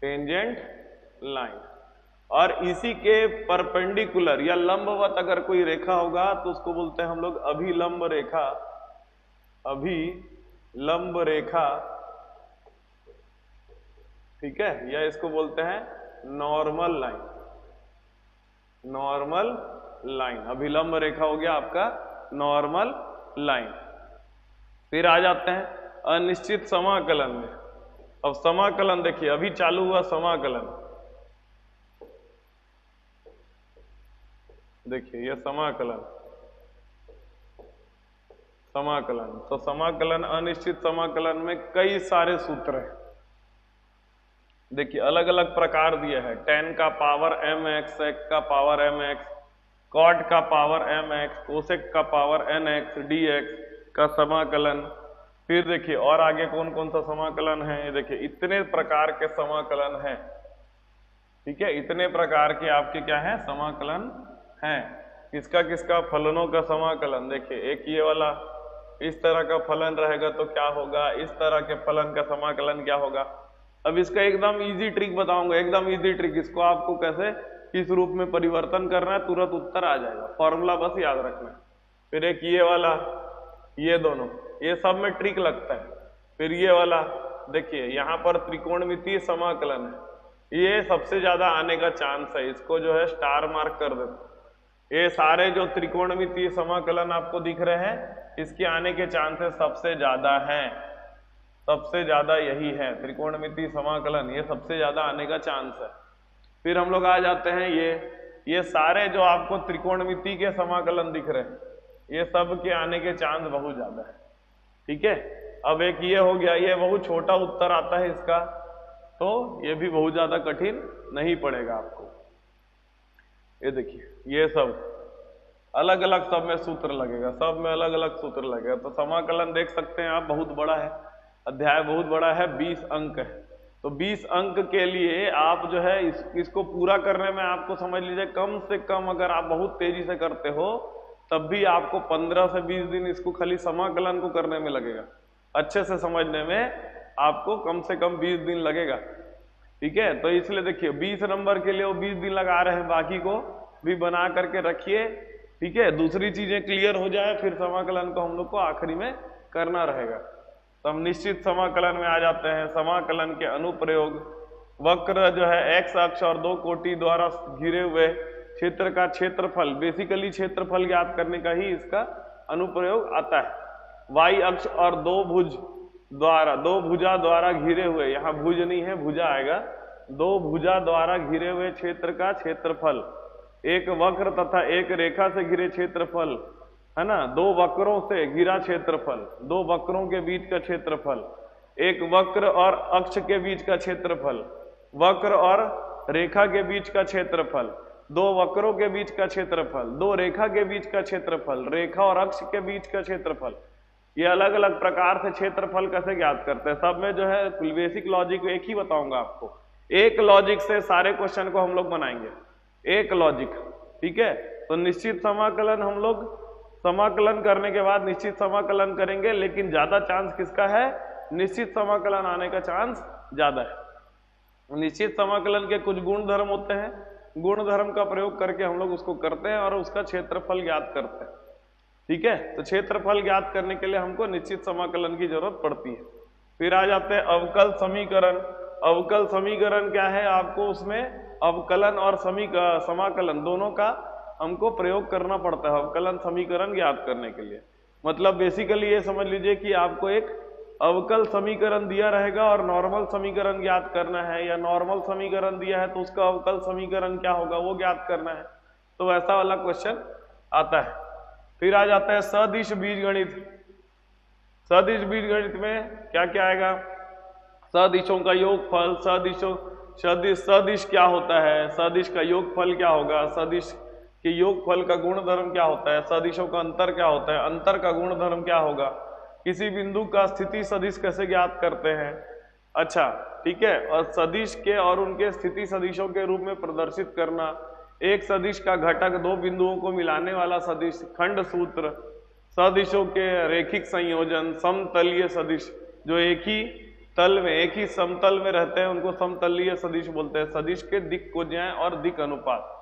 टेंजेंट लाइन। और इसी के परपेंडिकुलर या लंबवत अगर कोई रेखा होगा तो उसको बोलते हैं हम लोग अभिलंब रेखा, अभिलंब रेखा। ठीक है, या इसको बोलते हैं नॉर्मल लाइन, नॉर्मल लाइन। अभिलंब रेखा हो गया आपका नॉर्मल लाइन। फिर आ जाते हैं अनिश्चित समाकलन में। अब समाकलन देखिए, अभी चालू हुआ समाकलन, देखिए ये समाकलन, समाकलन तो समाकलन, अनिश्चित समाकलन में कई सारे सूत्र हैं। देखिए अलग अलग प्रकार दिए हैं, tan का पावर mx, sec का पावर mx, cot का पावर mx, cosec का पावर nx, dx का समाकलन। फिर देखिए और आगे कौन कौन सा समाकलन है, ये देखिए इतने प्रकार के समाकलन हैं। ठीक है, इतने प्रकार के आपके क्या है, समाकलन हैं। किसका किसका, फलनों का समाकलन। देखिए एक ये वाला इस तरह का फलन रहेगा तो क्या होगा, इस तरह के फलन का समाकलन क्या होगा। अब इसका एकदम इजी ट्रिक बताऊंगा, एकदम इजी ट्रिक। इसको आपको कैसे किस रूप में परिवर्तन करना है, तुरंत उत्तर आ जाएगा, फॉर्मूला बस याद रखना है। फिर एक ये वाला, ये दोनों, ये सब में ट्रिक लगता है। फिर ये वाला देखिए, यहाँ पर त्रिकोणमितीय समाकलन है, ये सबसे ज्यादा आने का चांस है, इसको जो है स्टार मार्क कर देते। ये सारे जो त्रिकोणमितीय समाकलन आपको दिख रहे हैं, इसके आने के चांसेस सबसे ज्यादा हैं, सबसे ज्यादा यही है, त्रिकोणमितीय समाकलन, ये सबसे ज्यादा आने का चांस है। फिर हम लोग आ जाते हैं ये सारे जो आपको त्रिकोणमितीय के समाकलन दिख रहे हैं, ये सब के आने के चांस बहुत ज्यादा है। ठीक है, अब एक ये हो गया, ये बहुत छोटा उत्तर आता है इसका, तो ये भी बहुत ज्यादा कठिन नहीं पड़ेगा आपको। ये देखिए ये सब अलग अलग, सब में सूत्र लगेगा, सब में अलग अलग सूत्र लगेगा। तो समाकलन देख सकते हैं आप, बहुत बड़ा है, अध्याय बहुत बड़ा है, 20 अंक है। तो 20 अंक के लिए आप जो है इसको पूरा करने में आपको समझ लीजिए कम से कम, अगर आप बहुत तेजी से करते हो तब भी आपको 15 से 20 दिन इसको खाली समाकलन को करने में लगेगा। अच्छे से समझने में आपको कम से कम 20 दिन लगेगा। ठीक है, तो इसलिए देखिए 20 नंबर के लिए वो 20 दिन लगा रहे हैं, बाकी को भी बना करके रखिए। ठीक है, दूसरी चीजें क्लियर हो जाए फिर समाकलन को हम लोग को आखिरी में करना रहेगा। तो हम निश्चित समाकलन में आ जाते हैं। समाकलन के अनुप्रयोग, वक्र जो है एक्स अक्ष और 2 कोटि द्वारा घिरे हुए क्षेत्र का क्षेत्रफल, बेसिकली क्षेत्रफल ज्ञात करने का ही इसका अनुप्रयोग आता है। वाई अक्ष और 2 भुजा द्वारा घिरे हुए, यहाँ भुज नहीं है, भुजा आएगा, 2 भुजा द्वारा घिरे हुए क्षेत्र का क्षेत्रफल, एक वक्र तथा एक रेखा से घिरे क्षेत्रफल, है ना, 2 वक्रों से घिरा क्षेत्रफल, 2 वक्रों के बीच का क्षेत्रफल, एक वक्र और अक्ष के बीच का क्षेत्रफल, वक्र और रेखा के बीच का क्षेत्रफल, 2 वक्रों के बीच का क्षेत्रफल, 2 रेखा के बीच का क्षेत्रफल, रेखा और अक्ष के बीच का क्षेत्रफल, ये अलग अलग प्रकार से क्षेत्रफल कैसे ज्ञात करते हैं, सब में जो है बेसिक लॉजिक एक ही बताऊंगा आपको। एक लॉजिक से सारे क्वेश्चन को हम लोग बनाएंगे, एक लॉजिक, ठीक है। तो निश्चित समाकलन हम लोग समाकलन करने के बाद निश्चित समाकलन करेंगे, लेकिन ज्यादा चांस किसका है, निश्चित समाकलन आने का चांस ज्यादा है। निश्चित समाकलन के कुछ गुण धर्म होते हैं, गुण धर्म का प्रयोग करके हम लोग उसको करते हैं और उसका क्षेत्रफल ज्ञात करते हैं, ठीक है। तो क्षेत्रफल ज्ञात करने के लिए हमको निश्चित समाकलन की जरूरत पड़ती है। फिर आ जाते हैं अवकल समीकरण। अवकल समीकरण क्या है, आपको उसमें अवकलन और समाकलन दोनों का हमको प्रयोग करना पड़ता है अवकलन समीकरण ज्ञात करने के लिए। मतलब बेसिकली ये समझ लीजिए कि आपको एक अवकल समीकरण दिया रहेगा और नॉर्मल समीकरण ज्ञात करना है, या नॉर्मल समीकरण दिया है तो उसका अवकल समीकरण क्या होगा वो ज्ञात करना है। तो वैसा वाला क्वेश्चन आता है। फिर आ जाता है सदिश बीजगणित। सदिश बीजगणित में क्या क्या आएगा, सदिशों का योगफल, सदिश क्या होता है, सदिश का योगफल क्या होगा, सदिश के योगफल का गुणधर्म क्या होता है, सदिशों का अंतर क्या होता है, अंतर का गुणधर्म क्या होगा, किसी बिंदु का स्थिति सदिश कैसे ज्ञात करते हैं, अच्छा ठीक है। और सदिश के और उनके स्थिति सदिशों के रूप में प्रदर्शित करना, एक सदिश का घटक दो बिंदुओं को मिलाने वाला सदिश, खंड सूत्र, सदिशों के रैखिक संयोजन, समतलीय सदिश जो एक ही तल में एक ही समतल में रहते हैं उनको समतलीय सदिश बोलते हैं, सदिश के दिक् कोज्याएं और दिक् अनुपात।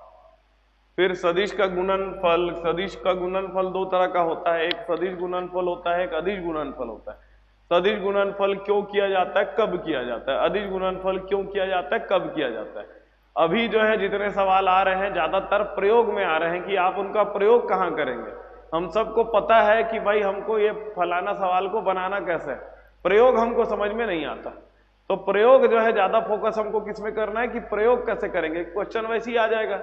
फिर सदिश का गुणनफल, सदिश का गुणनफल दो तरह का होता है, एक सदिश गुणनफल होता है, एक अदिश गुणनफल होता है। सदिश गुणनफल क्यों किया जाता है, कब किया जाता है, अदिश गुणनफल क्यों किया जाता है, कब किया जाता है। अभी जो है जितने सवाल आ रहे हैं ज्यादातर प्रयोग में आ रहे हैं कि आप उनका प्रयोग कहाँ करेंगे। हम सबको पता है कि भाई हमको ये फलाना सवाल को बनाना कैसे है, प्रयोग हमको समझ में नहीं आता। तो प्रयोग जो है ज्यादा फोकस हमको किस में करना है कि प्रयोग कैसे करेंगे। क्वेश्चन वैसे ही आ जाएगा,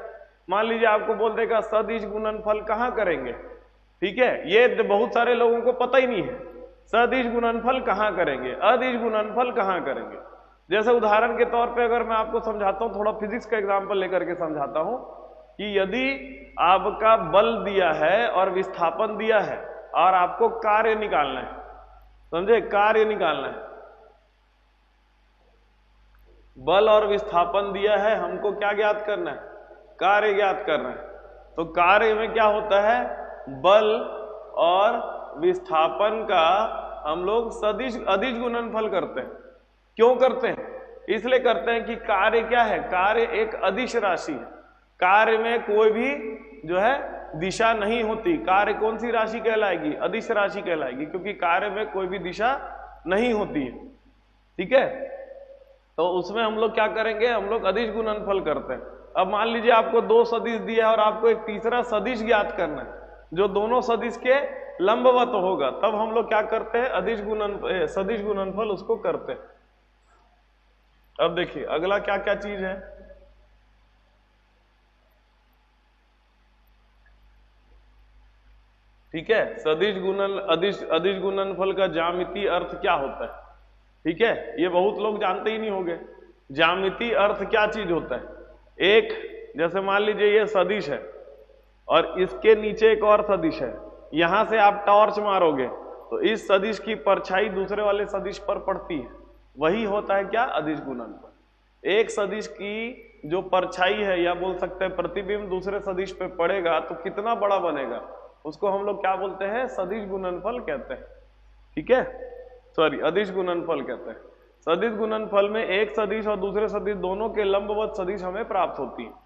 मान लीजिए आपको बोल देगा सदिश गुणनफल कहाँ करेंगे, ठीक है, ये बहुत सारे लोगों को पता ही नहीं है सदिश गुणनफल कहाँ करेंगे, अदिश गुणनफल कहाँ करेंगे। जैसे उदाहरण के तौर पे अगर मैं आपको समझाता हूँ, थोड़ा फिजिक्स का एग्जाम्पल लेकर के समझाता हूँ कि यदि आपका बल दिया है और विस्थापन दिया है और आपको कार्य निकालना है, समझे, कार्य निकालना है, बल और विस्थापन दिया है, हमको क्या ज्ञात करना है, कार्य ज्ञात करना है। तो कार्य में क्या होता है, बल और विस्थापन का हम लोग सदिश अदिश गुणनफल करते हैं। क्यों करते हैं, इसलिए करते हैं कि कार्य क्या है, कार्य एक अदिश राशि है, कार्य में कोई भी जो है दिशा नहीं होती। कार्य कौन सी राशि कहलाएगी, अदिश राशि कहलाएगी, क्योंकि कार्य में कोई भी दिशा नहीं होती है, ठीक है। तो उसमें हम लोग क्या करेंगे, हम लोग अदिश गुणनफल करते हैं। अब मान लीजिए आपको दो सदिश दिया है और आपको एक तीसरा सदिश ज्ञात करना है जो दोनों सदिश के लंबवत होगा, तब हम लोग क्या करते हैं, सदिश गुणनफल उसको करते हैं। अब देखिए अगला क्या क्या चीज है, ठीक है। अदिश गुणनफल का ज्यामितीय अर्थ क्या होता है, ठीक है, ये बहुत लोग जानते ही नहीं होंगे। ज्यामितीय अर्थ क्या चीज होता है, एक जैसे मान लीजिए ये सदिश है और इसके नीचे एक और सदिश है, यहां से आप टॉर्च मारोगे तो इस सदिश की परछाई दूसरे वाले सदिश पर पड़ती है, वही होता है क्या, अदिश गुणनफल। एक सदिश की जो परछाई है या बोल सकते हैं प्रतिबिंब दूसरे सदिश पे पड़ेगा तो कितना बड़ा बनेगा, उसको हम लोग क्या बोलते हैं, सदिश गुणनफल कहते हैं, ठीक है, सॉरी अदिश गुणनफल कहते हैं। सदिश गुणनफल में एक सदिश और दूसरे सदिश दोनों के लंबवत सदिश हमें प्राप्त होती है।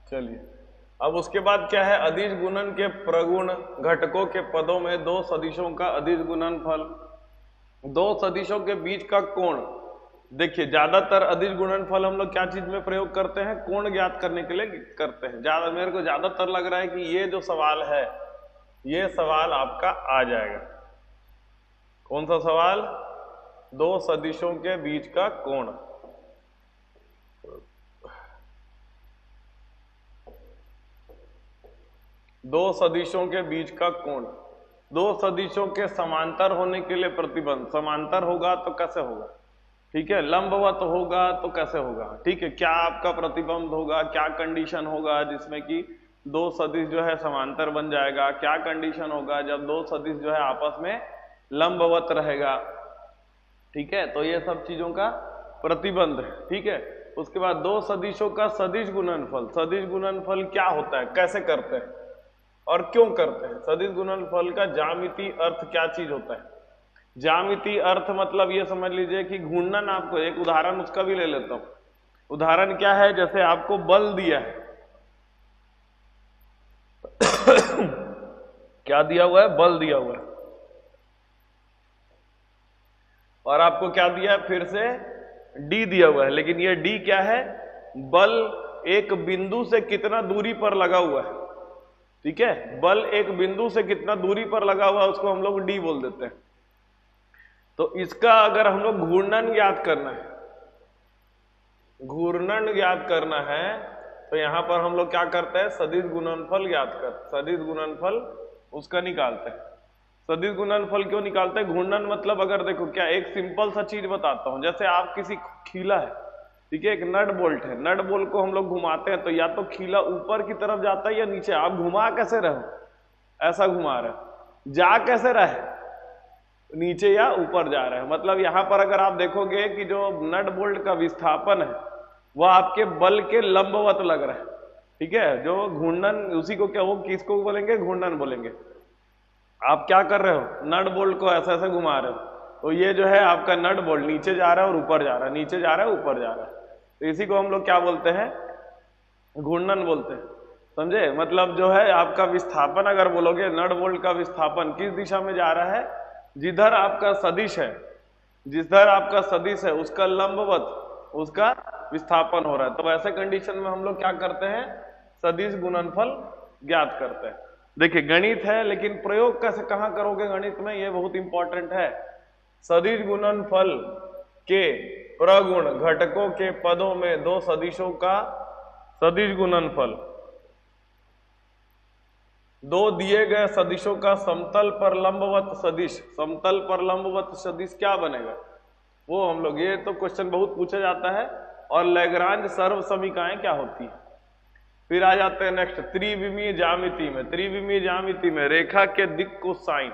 चलिए अब उसके बाद क्या है, अदिश गुणन के प्रगुण घटकों के पदों में दो सदिशों का अदिश गुणनफल, दो सदिशों के बीच का कोण देखिए ज्यादातर अदिश गुणनफल हम लोग क्या चीज में प्रयोग करते हैं, कोण ज्ञात करने के लिए करते हैं। ज्यादा मेरे को ज्यादातर लग रहा है कि ये जो सवाल है, ये सवाल आपका आ जाएगा। कौन सा सवाल? दो सदिशों के बीच का कोण। दो सदिशों के बीच का कोण, दो सदिशों के समांतर होने के लिए प्रतिबंध। समांतर होगा तो कैसे होगा, ठीक है, लंबवत होगा तो कैसे होगा, ठीक है, क्या आपका प्रतिबंध होगा, क्या कंडीशन होगा जिसमें कि दो सदिश जो है समांतर बन जाएगा, क्या कंडीशन होगा जब दो सदिश जो है आपस में लंबवत रहेगा, ठीक है। तो ये सब चीजों का प्रतिबंध है, ठीक है। उसके बाद दो सदिशों का सदिश गुणनफल। सदिश गुणनफल क्या होता है, कैसे करते हैं और क्यों करते हैं? सदिश गुणनफल का ज्यामितीय अर्थ क्या चीज होता है? ज्यामितीय अर्थ मतलब ये समझ लीजिए कि घूर्णन, आपको एक उदाहरण उसका भी ले लेता हूं। उदाहरण क्या है, जैसे आपको बल दिया है क्या दिया हुआ है? बल दिया हुआ है। और आपको क्या दिया है? फिर से डी दिया हुआ है। लेकिन ये डी क्या है? बल एक बिंदु से कितना दूरी पर लगा हुआ है, ठीक है। बल एक बिंदु से कितना दूरी पर लगा हुआ है उसको हम लोग डी बोल देते हैं। तो इसका अगर हम लोग घूर्णन ज्ञात करना है, घूर्णन ज्ञात करना है, तो यहां पर हम लोग क्या करते हैं? सदिश गुणनफल ज्ञात करते, सदिश गुणनफल उसका निकालते हैं। सदिश गुणनफल क्यों निकालते हैं? घूर्णन मतलब, अगर देखो क्या, एक सिंपल सा चीज बताता हूं। जैसे आप किसी खीला है, ठीक है, एक नट बोल्ट है, नट बोल्ट को हम लोग घुमाते हैं तो या तो खीला ऊपर की तरफ जाता है या नीचे। आप घुमा कैसे रहे, ऐसा घुमा रहे, जा कैसे रहे, नीचे या ऊपर जा रहे हैं। मतलब यहां पर अगर आप देखोगे कि जो नट बोल्ट का विस्थापन है वह आपके बल के लंबवत लग रहा है, ठीक है। जो घूर्णन, उसी को क्या, वो किसको बोलेंगे? घूर्णन बोलेंगे। आप क्या कर रहे हो? नट बोल्ट को ऐसे ऐसे घुमा रहे हो, तो ये जो है आपका नट बोल्ट नीचे जा रहा है और ऊपर जा रहा है, नीचे जा रहा है ऊपर जा रहा है। तो इसी को हम लोग क्या बोलते हैं? घूर्णन बोलते हैं, समझे। मतलब जो है आपका विस्थापन, अगर बोलोगे नट बोल्ट का विस्थापन किस दिशा में जा रहा है, जिधर आपका सदिश है, जिधर आपका सदिश है उसका लंबवत उसका विस्थापन हो रहा है। तो ऐसे कंडीशन में हम लोग क्या करते हैं? सदिश गुणनफल ज्ञात करते हैं। देखिए गणित है, लेकिन प्रयोग कैसे, कहां करोगे गणित में, ये बहुत इंपॉर्टेंट है। सदिश गुणनफल के प्रगुण घटकों के पदों में दो सदिशों का सदिश गुणनफल, दो दिए गए सदिशों का समतल पर लंबवत सदिश। समतल पर लंबवत सदिश क्या बनेगा वो हम लोग, ये तो क्वेश्चन बहुत पूछा जाता है। और लैग्रांज सर्व समीकरणाएं क्या होती है? फिर आ जाते हैं नेक्स्ट, त्रिविमीय ज्यामिति में। त्रिविमीय ज्यामिति में रेखा के दिक् कोसाइन।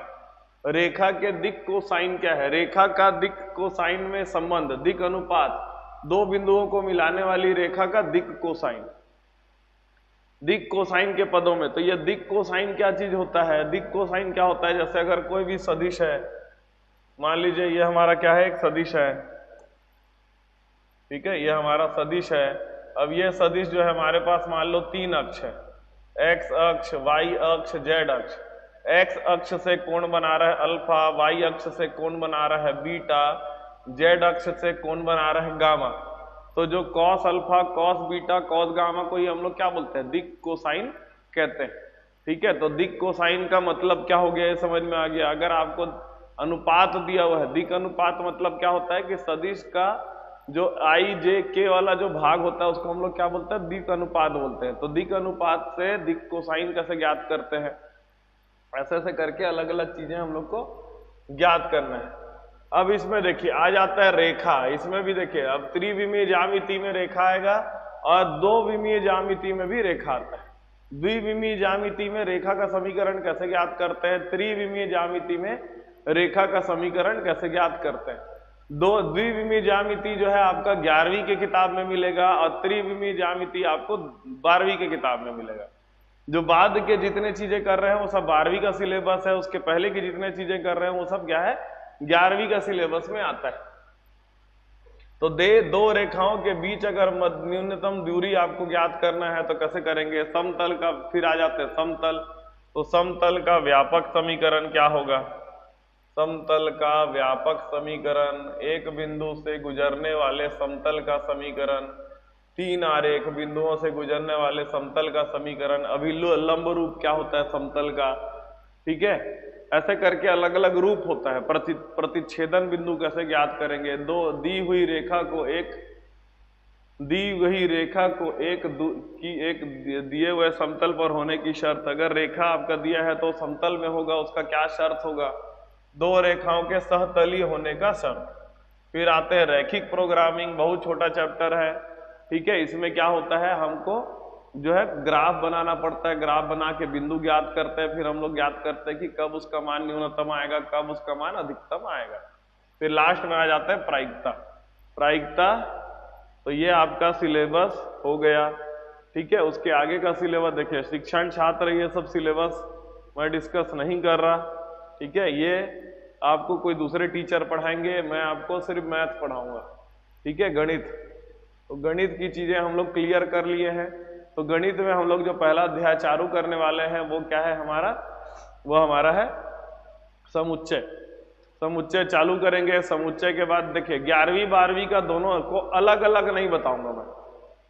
रेखा के दिक् कोसाइन क्या है? रेखा का दिक् कोसाइन में संबंध, दिक् अनुपात, दो बिंदुओं को मिलाने वाली रेखा का दिक् कोसाइन, दिक् कोसाइन के पदों में। तो ये दिक् कोसाइन क्या चीज होता है? दिक् कोसाइन क्या होता है? जैसे अगर कोई भी सदिश है, मान लीजिए ये हमारा क्या है, एक सदिश है, ठीक है, ये हमारा सदिश है। अब ये सदिश जो है हमारे पास मान लो तीन अक्ष है, एक्स अक्ष, वाई अक्ष, जेड अक्ष। एक्स अक्ष से कोण बना रहा है अल्फा, वाई अक्ष से कोण बना रहा है बीटा, जेड अक्ष से कोण बना रहा है गामा। तो जो cos alpha, cos beta, cos gamma को ही हम लोग क्या बोलते हैं? दिक् कोसाइन कहते हैं, ठीक है। तो दिक् कोसाइन का मतलब क्या हो गया, ये समझ में आ गया। अगर आपको अनुपात दिया हुआ है, दिक् अनुपात मतलब क्या होता है कि सदिश का जो आई जे के वाला जो भाग होता है उसको हम लोग क्या बोलते हैं? दिक् अनुपात बोलते हैं। तो दिक् अनुपात से दिक् कोसाइन कैसे ज्ञात करते हैं? ऐसे ऐसे करके अलग अलग चीजें हम लोग को ज्ञात करना है। अब इसमें देखिए आ जाता है रेखा। इसमें भी देखिए, अब त्रिविमीय ज्यामिति में रेखा आएगा और दो विमीय ज्यामिति में भी रेखा आता है। द्विविमीय ज्यामिति में रेखा का समीकरण कैसे ज्ञात करते हैं? त्रिविमीय ज्यामिति में रेखा का समीकरण कैसे ज्ञात करते हैं? दो द्विविमीय ज्यामिति जो है आपका 11वीं के किताब में मिलेगा और त्रिविमीय ज्यामिति आपको 12वीं के किताब में मिलेगा। जो बाद के जितने चीजें कर रहे हैं वो सब 12वीं का सिलेबस है, उसके पहले की जितने चीजें कर रहे हैं वो सब क्या है? 11वीं का सिलेबस में आता है। तो दो रेखाओं के बीच अगर न्यूनतम दूरी आपको ज्ञात करना है तो कैसे करेंगे? समतल का, फिर आ जाते हैं समतल। तो समतल का व्यापक समीकरण क्या होगा? समतल का व्यापक समीकरण, एक बिंदु से गुजरने वाले समतल का समीकरण, 3 आरेख बिंदुओं से गुजरने वाले समतल का समीकरण, अभिलंब रूप क्या होता है समतल का, ठीक है। ऐसे करके अलग अलग रूप होता है। प्रतिच्छेदन बिंदु कैसे ज्ञात करेंगे, दी हुई रेखा को एक दिए हुए समतल पर होने की शर्त, अगर रेखा आपका दिया है तो समतल में होगा, उसका क्या शर्त होगा, 2 रेखाओं के सहतलीय होने का शर्त। फिर आते हैं रैखिक प्रोग्रामिंग, बहुत छोटा चैप्टर है, ठीक है। इसमें क्या होता है, हमको जो है ग्राफ बनाना पड़ता है, ग्राफ बना के बिंदु ज्ञात करते हैं, फिर हम लोग ज्ञात करते हैं कि कब उसका मान न्यूनतम आएगा, कब उसका मान अधिकतम आएगा। फिर लास्ट में आ जाता है प्रायिकता। तो ये आपका सिलेबस हो गया, ठीक है। उसके आगे का सिलेबस देखिए, शिक्षण छात्र ये सब सिलेबस मैं डिस्कस नहीं कर रहा, ठीक है। ये आपको कोई दूसरे टीचर पढ़ाएंगे, मैं आपको सिर्फ मैथ पढ़ाऊंगा, ठीक है, गणित। तो गणित की चीजें हम लोग क्लियर कर लिए हैं। तो गणित में हम लोग जो पहला अध्याय चालू करने वाले हैं वो क्या है हमारा, वो हमारा है समुच्चय चालू करेंगे। समुच्चय के बाद देखिए 11वीं 12वीं का दोनों को अलग अलग नहीं बताऊंगा मैं,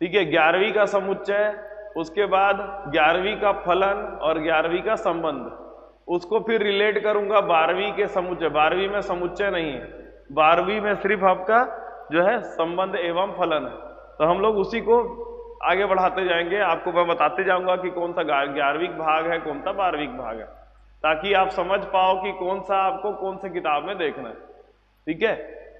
ठीक है। 11वीं का समुच्चय, उसके बाद 11वीं का फलन और 11वीं का संबंध, उसको फिर रिलेट करूंगा 12वीं के समुच्चय। 12वीं में समुच्चय नहीं है, 12वीं में सिर्फ आपका जो है संबंध एवं फलन है। तो हम लोग उसी को आगे बढ़ाते जाएंगे, आपको मैं बताते जाऊंगा कि कौन सा 11वीं भाग है, कौन सा 12वीं भाग है, ताकि आप समझ पाओ कि कौन सा आपको कौन सी किताब में देखना है, ठीक है।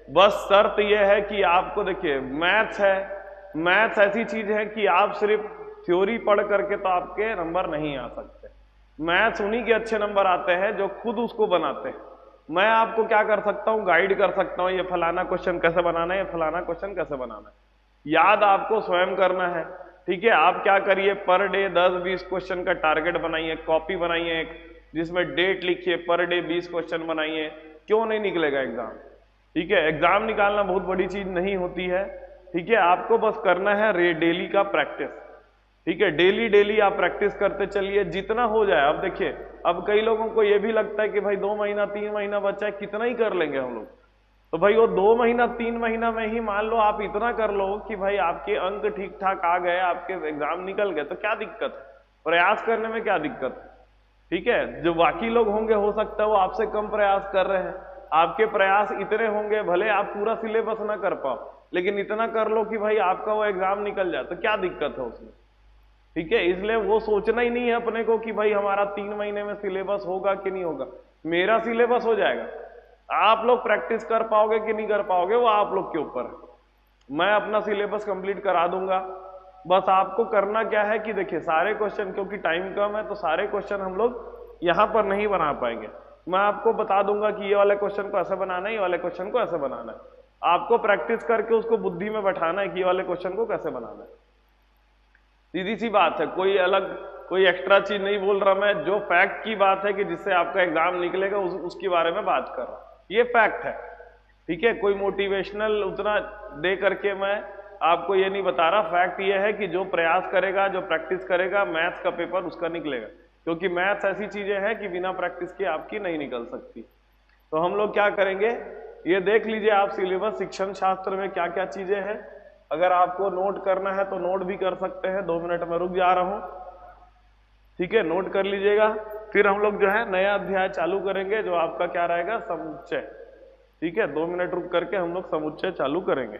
बस शर्त यह है कि आपको देखिए मैथ्स है, मैथ्स ऐसी चीज है कि आप सिर्फ थ्योरी पढ़ करके तो आपके नंबर नहीं आ सकते। मैथ्स उन्हीं के अच्छे नंबर आते हैं जो खुद उसको बनाते हैं। मैं आपको क्या कर सकता हूं, गाइड कर सकता हूं, ये फलाना क्वेश्चन कैसे बनाना है, ये फलाना क्वेश्चन कैसे बनाना है, याद आपको स्वयं करना है, ठीक है। आप क्या करिए, पर डे 10-20 क्वेश्चन का टारगेट बनाइए, कॉपी बनाइए एक, जिसमें डेट लिखिए, पर डे 20 क्वेश्चन बनाइए। क्यों नहीं निकलेगा एग्जाम, ठीक है। एग्जाम निकालना बहुत बड़ी चीज नहीं होती है, ठीक है। आपको बस करना है डेली का प्रैक्टिस, ठीक है। डेली आप प्रैक्टिस करते चलिए, जितना हो जाए। अब देखिए, अब कई लोगों को यह भी लगता है कि भाई 2 महीना 3 महीना बचा है, कितना ही कर लेंगे हम लोग। तो भाई वो 2 महीना 3 महीना में ही मान लो आप इतना कर लो कि भाई आपके अंक ठीक ठाक आ गए, आपके एग्जाम निकल गए, तो क्या दिक्कत है, प्रयास करने में क्या दिक्कत है, ठीक है। जो बाकी लोग होंगे हो सकता है वो आपसे कम प्रयास कर रहे हैं, आपके प्रयास इतने होंगे, भले आप पूरा सिलेबस ना कर पाओ, लेकिन इतना कर लो कि भाई आपका वो एग्जाम निकल जाए, तो क्या दिक्कत है उसमें, ठीक है। इसलिए वो सोचना ही नहीं है अपने को कि भाई हमारा 3 महीने में सिलेबस होगा कि नहीं होगा। मेरा सिलेबस हो जाएगा, आप लोग प्रैक्टिस कर पाओगे कि नहीं कर पाओगे वो आप लोग के ऊपर है। मैं अपना सिलेबस कंप्लीट करा दूंगा। बस आपको करना क्या है कि देखिए सारे क्वेश्चन, क्योंकि टाइम कम है तो सारे क्वेश्चन हम लोग यहां पर नहीं बना पाएंगे। मैं आपको बता दूंगा कि ये वाले क्वेश्चन को ऐसे बनाना है, ये वाले क्वेश्चन को ऐसे बनाना है। आपको प्रैक्टिस करके उसको बुद्धि में बैठाना है कि ये वाले क्वेश्चन को कैसे बनाना है। सीधी सी बात है, कोई अलग कोई एक्स्ट्रा चीज नहीं बोल रहा मैं, जो फैक्ट की बात है कि जिससे आपका एग्जाम निकलेगा उसके बारे में बात कर रहा हूं, ये फैक्ट है, ठीक है। कोई मोटिवेशनल उतना दे करके मैं आपको ये नहीं बता रहा। फैक्ट ये है कि जो प्रयास करेगा, जो प्रैक्टिस करेगा, मैथ्स का पेपर उसका निकलेगा, क्योंकि मैथ्स ऐसी चीजें हैं कि बिना प्रैक्टिस के आपकी नहीं निकल सकती। तो हम लोग क्या करेंगे, ये देख लीजिए आप सिलेबस शिक्षण शास्त्र में क्या क्या चीजें हैं। अगर आपको नोट करना है तो नोट भी कर सकते हैं, 2 मिनट में रुक जा रहा हूं, ठीक है, नोट कर लीजिएगा। फिर हम लोग जो है नया अध्याय चालू करेंगे, जो आपका क्या रहेगा, समुच्चय, ठीक है। 2 मिनट रुक करके हम लोग समुच्चय चालू करेंगे।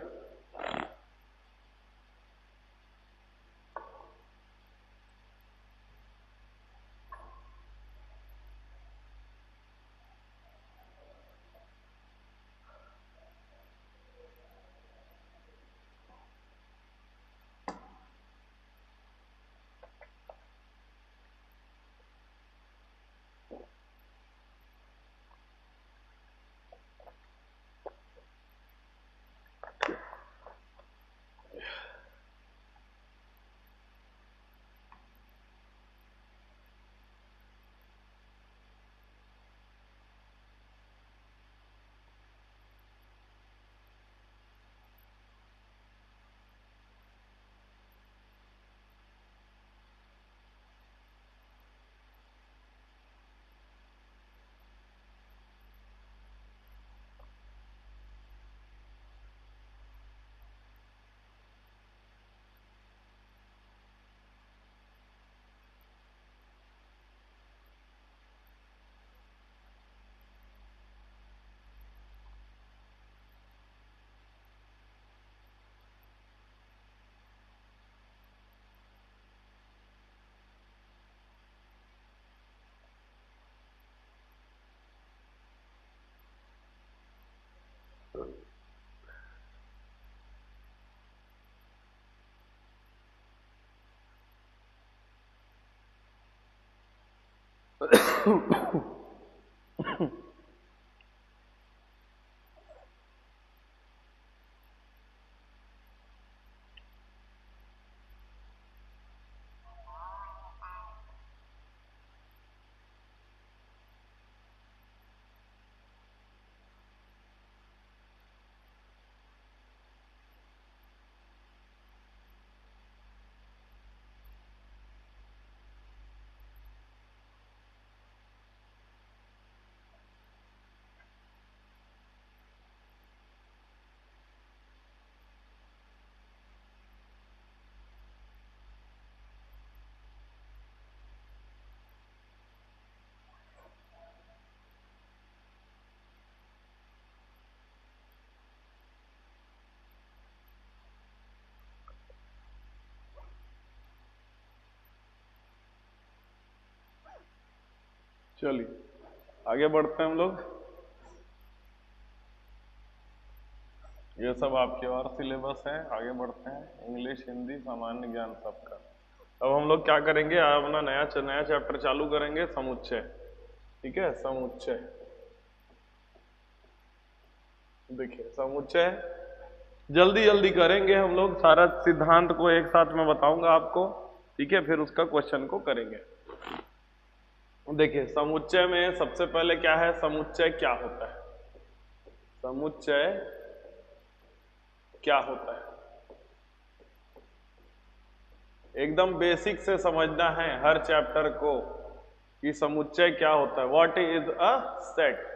चलिए आगे बढ़ते हैं हम लोग। ये सब आपके और सिलेबस है। आगे बढ़ते हैं। इंग्लिश, हिंदी, सामान्य ज्ञान सबका। अब हम लोग क्या करेंगे, अपना नया चैप्टर चालू करेंगे, समुच्चय। ठीक है, समुच्चय। देखिए समुच्चय जल्दी जल्दी करेंगे हम लोग, सारा सिद्धांत को एक साथ में बताऊंगा आपको। ठीक है, फिर उसका क्वेश्चन को करेंगे। देखिए समुच्चय में सबसे पहले क्या है, समुच्चय क्या होता है, समुच्चय क्या होता है, एकदम बेसिक से समझना है हर चैप्टर को कि समुच्चय क्या होता है। What is a set.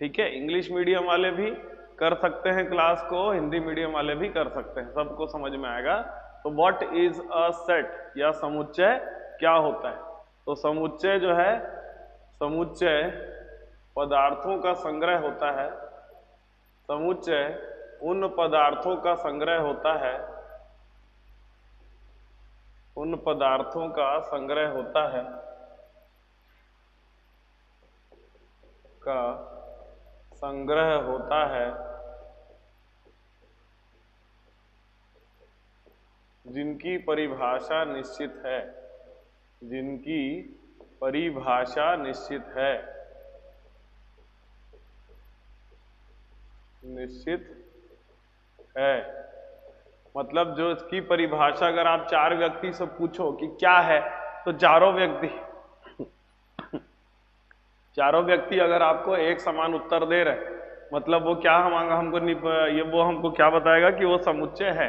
ठीक है, इंग्लिश मीडियम वाले भी कर सकते हैं क्लास को, हिंदी मीडियम वाले भी कर सकते हैं, सबको समझ में आएगा। तो व्हाट इज अ सेट या समुच्चय क्या होता है। तो समुच्चय जो है, समुच्चय पदार्थों का संग्रह होता है। समुच्चय उन पदार्थों का संग्रह होता है, उन पदार्थों का संग्रह होता है, का संग्रह होता है जिनकी परिभाषा निश्चित है, जिनकी परिभाषा निश्चित है, निश्चित है। मतलब जो इसकी परिभाषा अगर आप 4 व्यक्ति से पूछो कि क्या है, तो चारों व्यक्ति अगर आपको एक समान उत्तर दे रहे, मतलब वो क्या वो हमको क्या बताएगा कि वो समुच्चय है।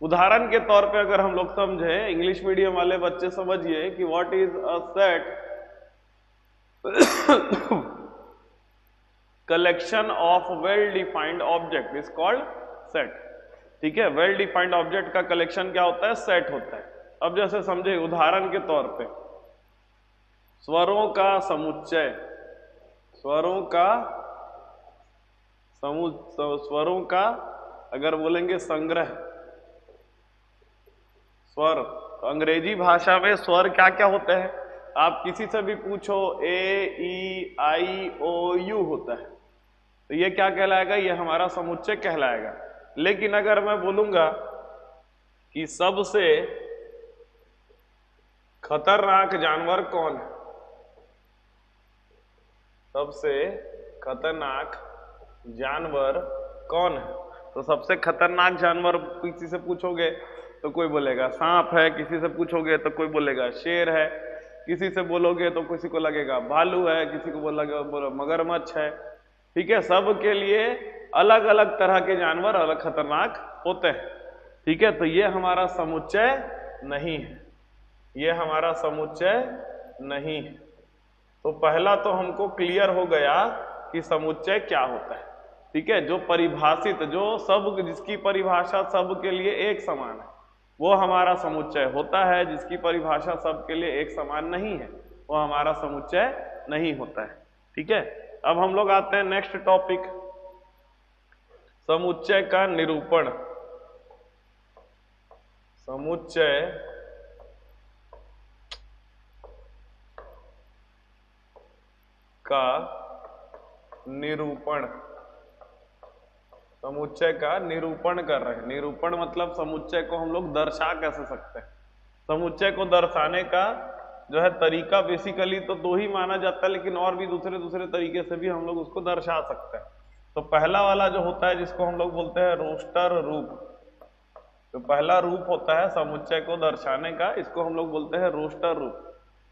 उदाहरण के तौर पे अगर हम लोग समझे, इंग्लिश मीडियम वाले बच्चे समझिए कि what is a set, collection of well defined object is called set. ठीक है, वेल डिफाइंड ऑब्जेक्ट का कलेक्शन क्या होता है, सेट होता है। अब जैसे समझे उदाहरण के तौर पे, स्वरों का समुच्चय, स्वरों का अगर बोलेंगे संग्रह, स्वर, तो अंग्रेजी भाषा में स्वर क्या क्या होते हैं, आप किसी से भी पूछो, ए ई आई ओ यू होता है, तो ये क्या कहलाएगा, ये हमारा समुच्चय कहलाएगा। लेकिन अगर मैं बोलूंगा कि सबसे खतरनाक जानवर कौन है, सबसे खतरनाक जानवर कौन है, तो सबसे खतरनाक जानवर किसी से पूछोगे तो कोई बोलेगा सांप है, किसी से पूछोगे तो कोई बोलेगा शेर है, किसी से बोलोगे तो किसी को लगेगा भालू है, किसी को बोलो मगरमच्छ है। ठीक है, सबके लिए अलग अलग तरह के जानवर अलग खतरनाक होते हैं। ठीक है, तो ये हमारा समुच्चय नहीं है, ये हमारा समुच्चय नहीं है। तो पहला तो हमको क्लियर हो गया कि समुच्चय क्या होता है। ठीक है, जो परिभाषित, जो सब, जिसकी परिभाषा सबके लिए एक समान है, वो हमारा समुच्चय होता है। जिसकी परिभाषा सबके लिए एक समान नहीं है, वो हमारा समुच्चय नहीं होता है। ठीक है, अब हम लोग आते हैं नेक्स्ट टॉपिक, समुच्चय का निरूपण। समुच्चय का निरूपण, समुच्चय का निरूपण कर रहे हैं। निरूपण मतलब समुच्चय को हम लोग दर्शा कैसे सकते हैं, समुच्चय को दर्शाने का जो है तरीका बेसिकली तो दो ही माना जाता है, लेकिन और भी दूसरे दूसरे तरीके से भी हम लोग उसको दर्शा सकते हैं। तो पहला वाला जो होता है जिसको हम लोग बोलते हैं रोस्टर रूप, तो पहला रूप होता है समुच्चय को दर्शाने का, इसको हम लोग बोलते हैं रोस्टर रूप।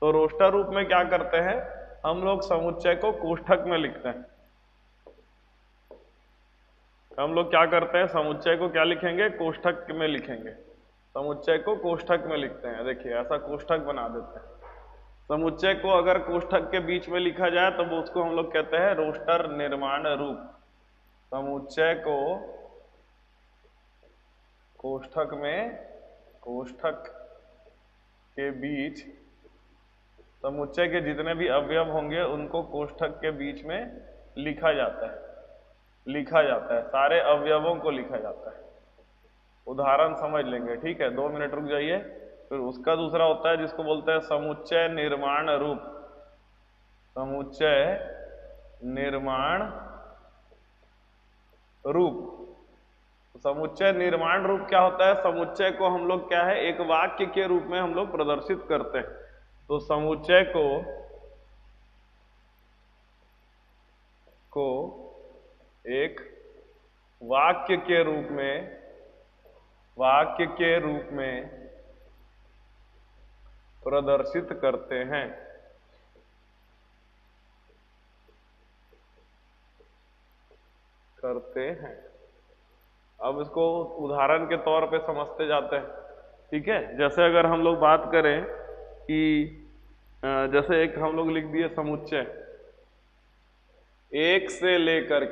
तो रोस्टर रूप में क्या करते हैं, हम लोग समुच्चय को कोष्ठक में लिखते हैं। हम लोग क्या करते हैं, समुच्चय को क्या लिखेंगे, कोष्ठक में लिखेंगे। समुच्चय को कोष्ठक में लिखते हैं, देखिए ऐसा कोष्ठक बना देते हैं। समुच्चय को अगर कोष्ठक के बीच में लिखा जाए तो उसको हम लोग कहते हैं रोस्टर निर्माण रूप। समुच्चय को कोष्ठक में, कोष्ठक के बीच, समुच्चय के जितने भी अवयव होंगे उनको कोष्ठक के बीच में लिखा जाता है, लिखा जाता है, सारे अवयवों को लिखा जाता है। उदाहरण समझ लेंगे, ठीक है, 2 मिनट रुक जाइए। फिर उसका दूसरा होता है जिसको बोलते हैं समुच्चय निर्माण रूप। समुच्चय निर्माण रूप। समुच्चय निर्माण रूप क्या होता है, समुच्चय को हम लोग क्या है, एक वाक्य के रूप में हम लोग प्रदर्शित करते हैं। तो समुच्चय को एक वाक्य के रूप में, वाक्य के रूप में प्रदर्शित करते हैं। अब इसको उदाहरण के तौर पे समझते जाते हैं, ठीक है। जैसे अगर हम लोग बात करें कि जैसे एक हम लोग लिख दिए समुच्चय, एक से लेकर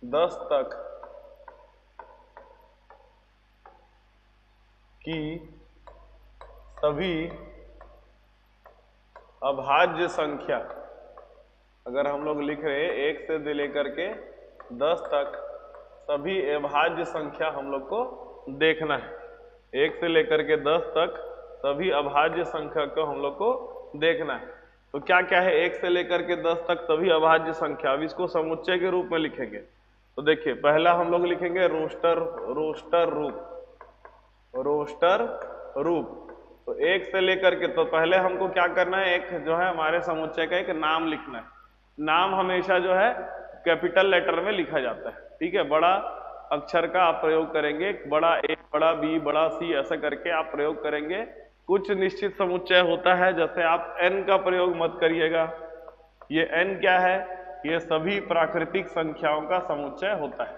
10 तक की सभी अभाज्य संख्या, अगर हम लोग लिख रहे हैं 1 से लेकर के 10 तक सभी अभाज्य संख्या हम लोग को देखना है। 1 से लेकर के 10 तक सभी अभाज्य संख्या को हम लोग को देखना है। तो क्या क्या है 1 से लेकर के 10 तक सभी अभाज्य संख्या, अब इसको समुच्चय के रूप में लिखेंगे। तो देखिए पहला हम लोग लिखेंगे रोस्टर रूप। तो 1 से लेकर के, तो पहले हमको क्या करना है, एक जो है हमारे समुच्चय का एक नाम लिखना है। नाम हमेशा जो है कैपिटल लेटर में लिखा जाता है, ठीक है। बड़ा अक्षर का आप प्रयोग करेंगे, बड़ा ए, बड़ा बी, बड़ा सी, ऐसा करके आप प्रयोग करेंगे। कुछ निश्चित समुच्चय होता है, जैसे आप n का प्रयोग मत करिएगा। ये n क्या है, ये सभी प्राकृतिक संख्याओं का समुच्चय होता है।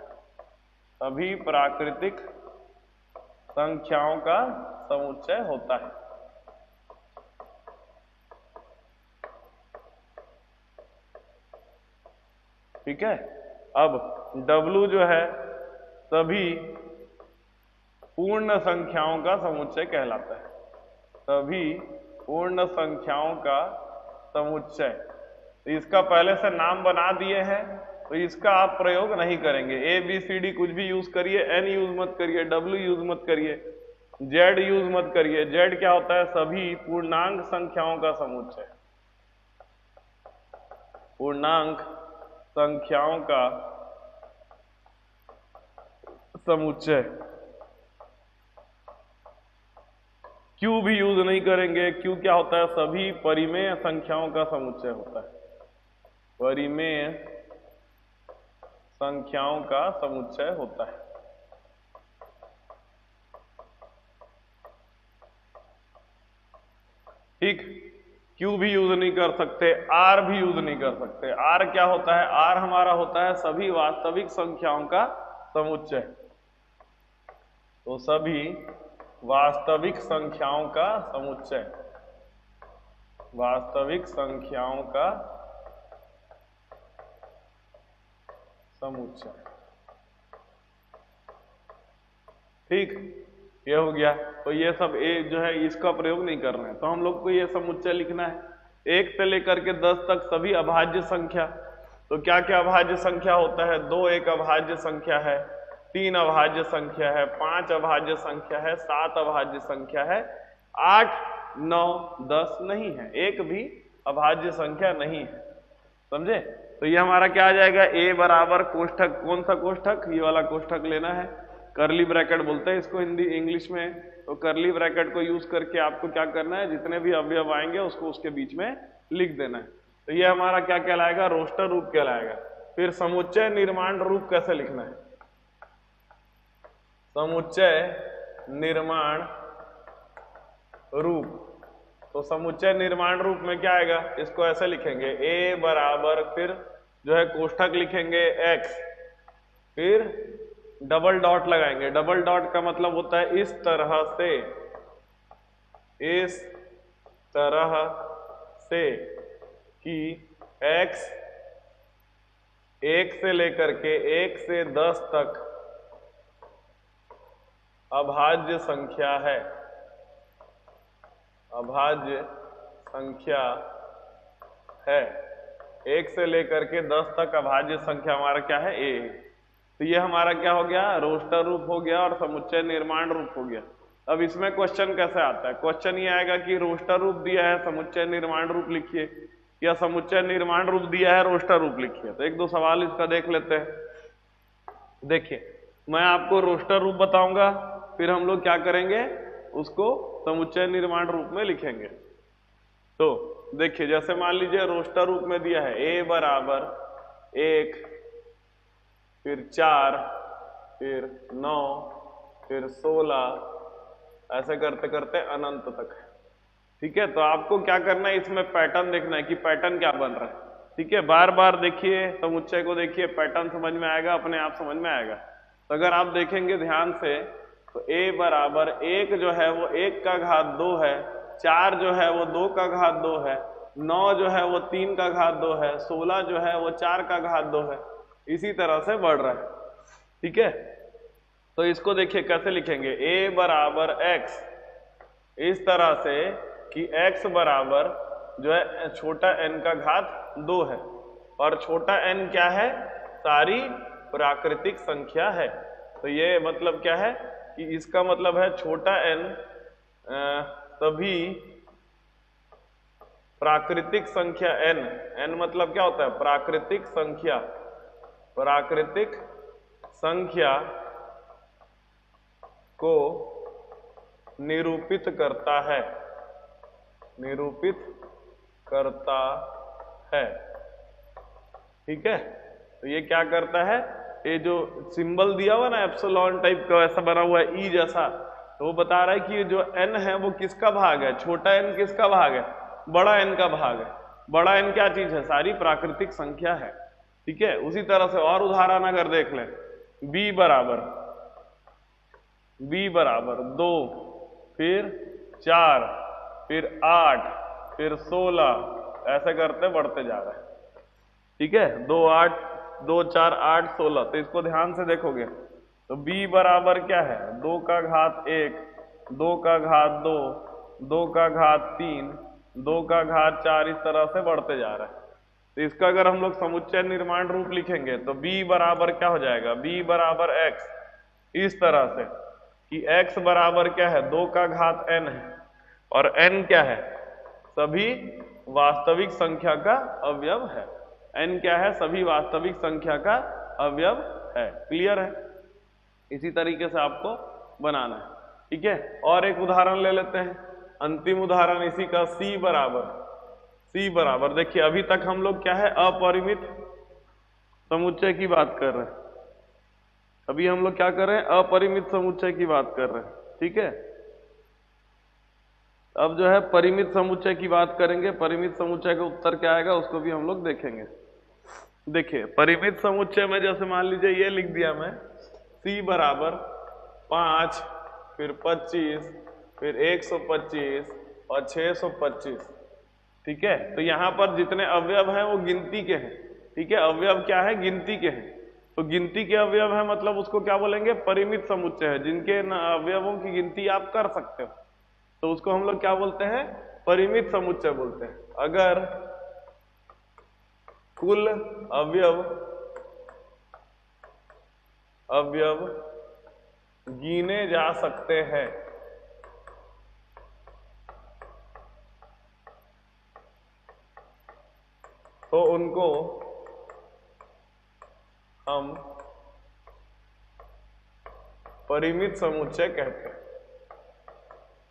सभी प्राकृतिक संख्याओं का समुच्चय होता है। ठीक है। अब W जो है सभी पूर्ण संख्याओं का समुच्चय कहलाता है। सभी पूर्ण संख्याओं का समुच्चय। इसका पहले से नाम बना दिए हैं, तो इसका आप प्रयोग नहीं करेंगे। ABCD कुछ भी यूज करिए, N यूज मत करिए, W यूज मत करिए, Z यूज मत करिए। Z क्या होता है, सभी पूर्णांक संख्याओं का समुच्चय। पूर्णांक संख्याओं का समुच्चय। Q भी यूज नहीं करेंगे। Q क्या होता है, सभी परिमेय संख्याओं का समुच्चय होता है। परिमेय संख्याओं का समुच्चय होता है। ठीक। Q भी यूज नहीं कर सकते, R भी यूज नहीं कर सकते। R क्या होता है, R हमारा होता है सभी वास्तविक संख्याओं का समुच्चय। तो सभी वास्तविक संख्याओं का समुच्चय, वास्तविक संख्याओं का समुच्चय। ठीक, ये हो गया। तो ये सब एक जो है इसका प्रयोग नहीं करना है। तो हम लोग को ये समुच्चय लिखना है 1 से लेकर के 10 तक सभी अभाज्य संख्या। तो क्या क्या अभाज्य संख्या होता है, 2 एक अभाज्य संख्या है, 3 अभाज्य संख्या है, 5 अभाज्य संख्या है, 7 अभाज्य संख्या है, 8 9 10 नहीं है, एक भी अभाज्य संख्या नहीं है। समझे। तो ये हमारा क्या आ जाएगा, A बराबर कोष्ठक, कौन सा कोष्ठक, ये वाला कोष्ठक लेना है। करली ब्रैकेट बोलते हैं इसको हिंदी इंग्लिश में। तो करली ब्रैकेट को यूज करके आपको क्या करना है, जितने भी अवयव आएंगे उसको उसके बीच में लिख देना है। तो ये हमारा क्या कहलाएगा, रोस्टर रूप कहलाएगा। फिर समुच्चय निर्माण रूप कैसे लिखना है, समुच्चय निर्माण रूप। तो समुच्चय निर्माण रूप में क्या आएगा, इसको ऐसे लिखेंगे a बराबर, फिर जो है कोष्ठक लिखेंगे x, फिर डबल डॉट लगाएंगे। डबल डॉट का मतलब होता है इस तरह से, इस तरह से कि x 1 से लेकर के 1 से 10 तक अभाज्य संख्या है, अभाज्य संख्या है। 1 से लेकर के 10 तक अभाज्य संख्या हमारा क्या है, a। तो ये हमारा क्या हो गया, रोस्टर रूप हो गया और समुच्चय निर्माण रूप हो गया। अब इसमें क्वेश्चन कैसे आता है, क्वेश्चन ये आएगा कि रोस्टर रूप दिया है समुच्चय निर्माण रूप लिखिए, या समुच्चय निर्माण रूप दिया है रोस्टर रूप लिखिए। तो एक दो सवाल इसका देख लेते हैं। देखिए मैं आपको रोस्टर रूप बताऊंगा, फिर हम लोग क्या करेंगे, उसको समुच्चय निर्माण रूप में लिखेंगे। तो देखिए जैसे मान लीजिए रोस्टर रूप में दिया है a बराबर 1, फिर 4, फिर 9, फिर 16, ऐसे करते करते अनंत तक है। ठीक है, तो आपको क्या करना है, इसमें पैटर्न देखना है कि पैटर्न क्या बन रहा है। ठीक है, बार बार देखिए, समुच्चय को देखिए, पैटर्न समझ में आएगा, अपने आप समझ में आएगा। तो अगर आप देखेंगे ध्यान से तो a बराबर 1 जो है वो 1 का घात 2 है, 4 जो है वो 2 का घात 2 है, 9 जो है वो 3 का घात 2 है, 16 जो है वो 4 का घात 2 है, इसी तरह से बढ़ रहा है। ठीक है, तो इसको देखिए कैसे लिखेंगे, a बराबर x, इस तरह से कि x बराबर जो है छोटा n का घात 2 है, और छोटा n क्या है, सारी प्राकृतिक संख्या है। तो ये मतलब क्या है कि इसका मतलब है छोटा n सभी प्राकृतिक संख्या n मतलब क्या होता है, प्राकृतिक संख्या, प्राकृतिक संख्या को निरूपित करता है, निरूपित करता है। ठीक है, तो ये क्या करता है, ये जो सिंबल दिया हुआ ना एप्सिलॉन टाइप का ऐसा बना हुआ है ई जैसा, तो वो बता रहा है कि जो n है वो किसका भाग है, छोटा n किसका भाग है, बड़ा n का भाग है। बड़ा n क्या चीज है, सारी प्राकृतिक संख्या है। ठीक है, उसी तरह से और उदाहरण अगर देख लें, b बराबर 2, फिर 4, फिर 8, फिर 16, ऐसे करते बढ़ते जा रहे हैं। ठीक है, 2, 8, 2, 4, 8, 16। तो इसको ध्यान से देखोगे तो b बराबर क्या है, 2 का घात 1, 2 का घात 2, 2 का घात 3, 2 का घात 4, इस तरह से बढ़ते जा रहा है। तो इसका अगर हम लोग समुच्चय निर्माण रूप लिखेंगे तो b बराबर क्या हो जाएगा, b बराबर x, इस तरह से कि x बराबर क्या है, 2 का घात n है, और n क्या है, सभी वास्तविक संख्या का अवयव है। n क्या है, सभी वास्तविक संख्या का अवयव है। क्लियर है, इसी तरीके से आपको बनाना है। ठीक है, और एक उदाहरण ले लेते हैं, अंतिम उदाहरण इसी का, c बराबर देखिए अभी तक हम लोग क्या है, अपरिमित समुच्चय की बात कर रहे हैं। अभी हम लोग क्या कर रहे हैं, अपरिमित समुच्चय की बात कर रहे हैं। ठीक है, अब जो है परिमित समुच्चय की बात करेंगे। परिमित समुच्चय का उत्तर क्या आएगा उसको भी हम लोग देखेंगे। देखिए परिमित समुच्चय में जैसे मान लीजिए ये लिख दिया मैं, c बराबर 5, फिर 25, फिर 125 और 625। ठीक है, तो यहाँ पर जितने अवयव हैं वो गिनती के हैं। ठीक है, अवयव क्या है, गिनती के हैं। तो गिनती के अवयव है मतलब उसको क्या बोलेंगे, परिमित समुच्चय है, जिनके अवयवों की गिनती आप कर सकते हो, तो उसको हम लोग क्या बोलते हैं, परिमित समुच्चय बोलते हैं। अगर कुल अवयव गिने जा सकते हैं तो उनको हम परिमित समुच्चय कहते हैं,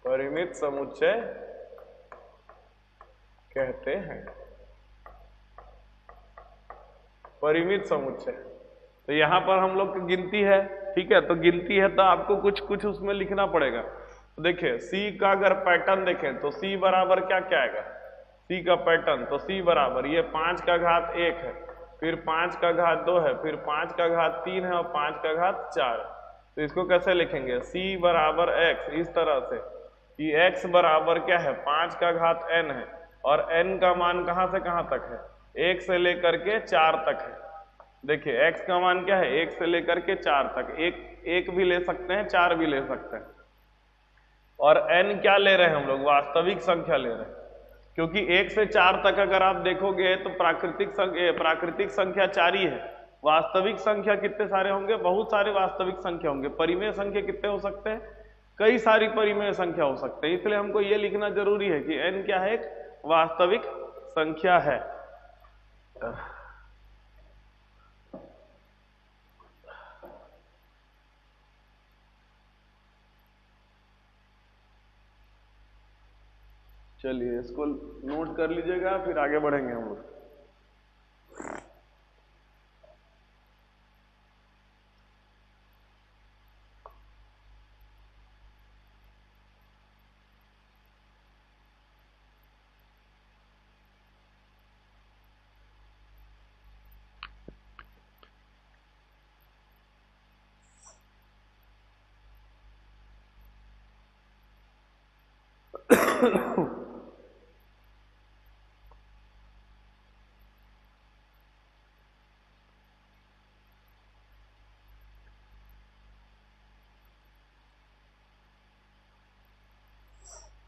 परिमित समुच्चय कहते हैं, परिमित समुच्चय। तो यहां पर हम लोग की गिनती है, ठीक है, तो गिनती है तो आपको कुछ कुछ उसमें लिखना पड़ेगा। तो देखिए सी का अगर पैटर्न देखें तो सी बराबर क्या क्या आएगा, सी का पैटर्न, तो सी बराबर ये 5 का घात 1 है, फिर 5 का घात 2 है, फिर 5 का घात 3 है और 5 का घात 4 है। तो इसको कैसे लिखेंगे, सी बराबर x, इस तरह से कि x बराबर क्या है 5 का घात n है, और n का मान कहां से कहां तक है, 1 से लेकर के 4 तक है। देखिए x का मान क्या है 1 से लेकर के 4 तक, एक भी ले सकते हैं, 4 भी ले सकते हैं, और n क्या ले रहे हैं हम लोग, वास्तविक संख्या ले रहे हैं, क्योंकि 1 से 4 तक अगर आप देखोगे तो प्राकृतिक संख्या 4 ही है, वास्तविक संख्या कितने सारे होंगे, बहुत सारे वास्तविक संख्या होंगे। परिमेय संख्या कितने हो सकते हैं, कई सारी परिमेय संख्या हो सकते हैं, इसलिए हमको ये लिखना जरूरी है कि n क्या है, एक वास्तविक संख्या है। चलिए इसको नोट कर लीजिएगा, फिर आगे बढ़ेंगे हम लोग।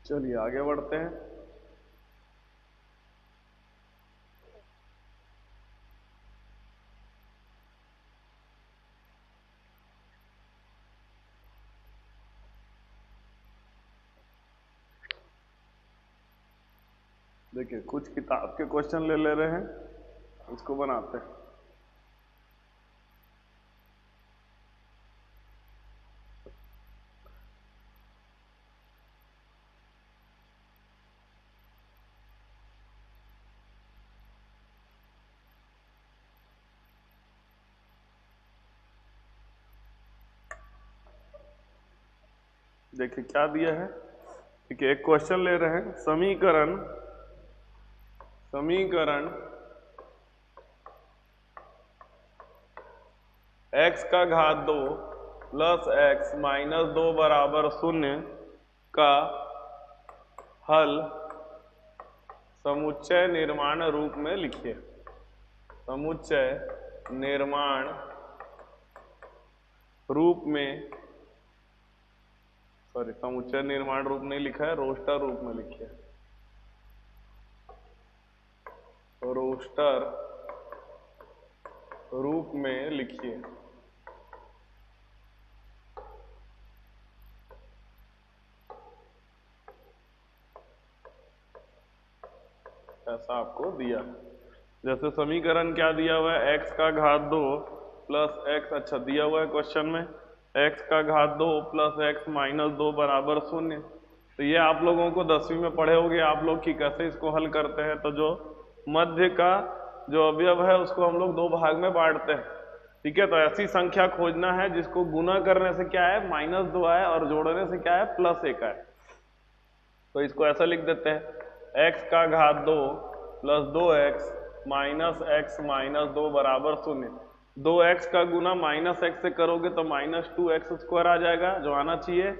चलिए आगे बढ़ते हैं। देखिए कुछ किताब के क्वेश्चन ले रहे हैं, उसको बनाते हैं। देखिए क्या दिया है, ठीक है, एक क्वेश्चन ले रहे हैं, समीकरण x का घात 2 प्लस x माइनस 2 बराबर 0 का हल समुच्चय निर्माण रूप में लिखिए। समुच्चय निर्माण रूप में, सॉरी समुच्चय निर्माण रूप नहीं लिखा है, रोस्टर रूप में लिखिए, रोस्टर रूप में लिखिए। ऐसा आपको दिया, जैसे समीकरण क्या दिया हुआ है, x का घात 2 प्लस x, अच्छा दिया हुआ है क्वेश्चन में x का घात 2 प्लस x माइनस 2 बराबर 0। तो ये आप लोगों को 10वीं में पढ़े होंगे आप लोग कि कैसे इसको हल करते हैं। तो जो मध्य का जो अवयव है उसको हम लोग 2 भाग में बांटते हैं, ठीक है। तो ऐसी संख्या खोजना है जिसको गुना करने से क्या है -2 आए और जोड़ने से क्या है +1 आए। तो इसको ऐसा लिख देते हैं, x का घात 2 plus 2x minus x minus 2 बराबर 0। 2x का गुना -x से करोगे तो -2x स्क्वायर आ जाएगा जो आना चाहिए,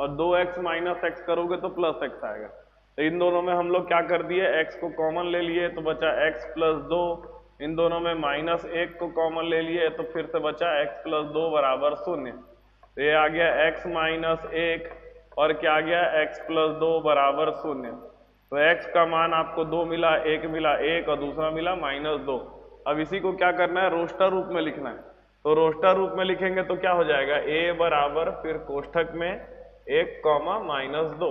और 2x माइनस x करोगे तो +x आएगा। तो इन दोनों में हम लोग क्या कर दिए, x को कॉमन ले लिए तो बचा x प्लस 2, इन दोनों में -1 को कॉमन ले लिए तो फिर से बचा x प्लस 2 बराबर 0। तो ये आ गया x माइनस 1 और क्या आ गया x प्लस 2 बराबर 0। तो x का मान आपको 2 मिला, 1 मिला 1 और दूसरा मिला -2। अब इसी को क्या करना है, रोस्टर रूप में लिखना है। तो रोस्टर रूप में लिखेंगे तो क्या हो जाएगा, a बराबर फिर कोष्ठक में 1 -2।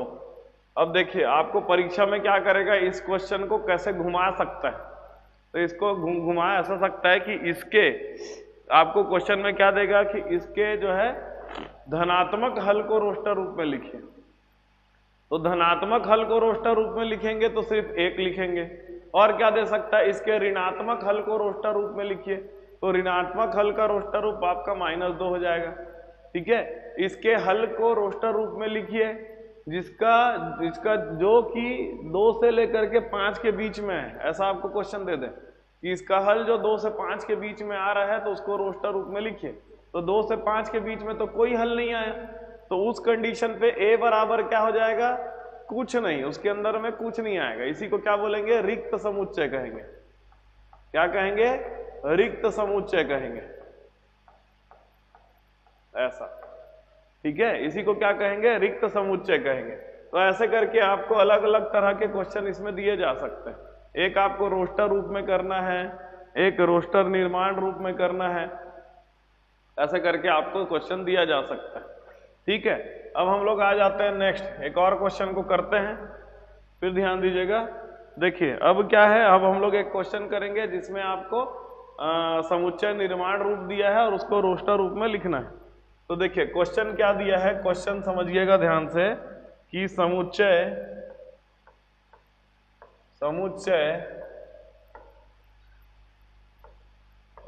अब देखिए आपको परीक्षा में क्या करेगा, इस क्वेश्चन को कैसे घुमा सकता है। तो इसको घुमा ऐसा सकता है कि इसके आपको क्वेश्चन में क्या देगा कि इसके जो है धनात्मक हल को रोस्टर रूप में लिखिए। तो धनात्मक हल को रोस्टर रूप में लिखेंगे तो सिर्फ 1 लिखेंगे। और क्या दे सकता है, इसके ऋणात्मक हल को रोस्टर रूप में लिखिए, तो ऋणात्मक हल का रोस्टर रूप आपका -2 हो जाएगा। ठीक है, इसके हल को रोस्टर रूप में लिखिए जिसका जो कि 2 से लेकर के 5 के बीच में है। ऐसा आपको क्वेश्चन दे दें कि इसका हल जो 2 से 5 के बीच में आ रहा है तो उसको रोस्टर रूप में लिखिए। तो 2 से 5 के बीच में तो कोई हल नहीं आया, तो उस कंडीशन पे a बराबर क्या हो जाएगा, कुछ नहीं, उसके अंदर में कुछ नहीं आएगा। इसी को क्या बोलेंगे, रिक्त समुच्चय कहेंगे। क्या कहेंगे, रिक्त समुच्चय कहेंगे, ऐसा। ठीक है, इसी को क्या कहेंगे, रिक्त समुच्चय कहेंगे। तो ऐसे करके आपको अलग अलग तरह के क्वेश्चन इसमें दिए जा सकते हैं। एक आपको रोस्टर रूप में करना है, एक रोस्टर निर्माण रूप में करना है, ऐसे करके आपको क्वेश्चन दिया जा सकता है। ठीक है, अब हम लोग आ जाते हैं नेक्स्ट, एक और क्वेश्चन को करते हैं, फिर ध्यान दीजिएगा। देखिए अब क्या है, अब हम लोग एक क्वेश्चन करेंगे जिसमें आपको समुच्चय निर्माण रूप दिया है और उसको रोस्टर रूप में लिखना है। तो देखिए क्वेश्चन क्या दिया है, क्वेश्चन समझिएगा ध्यान से कि समुच्चय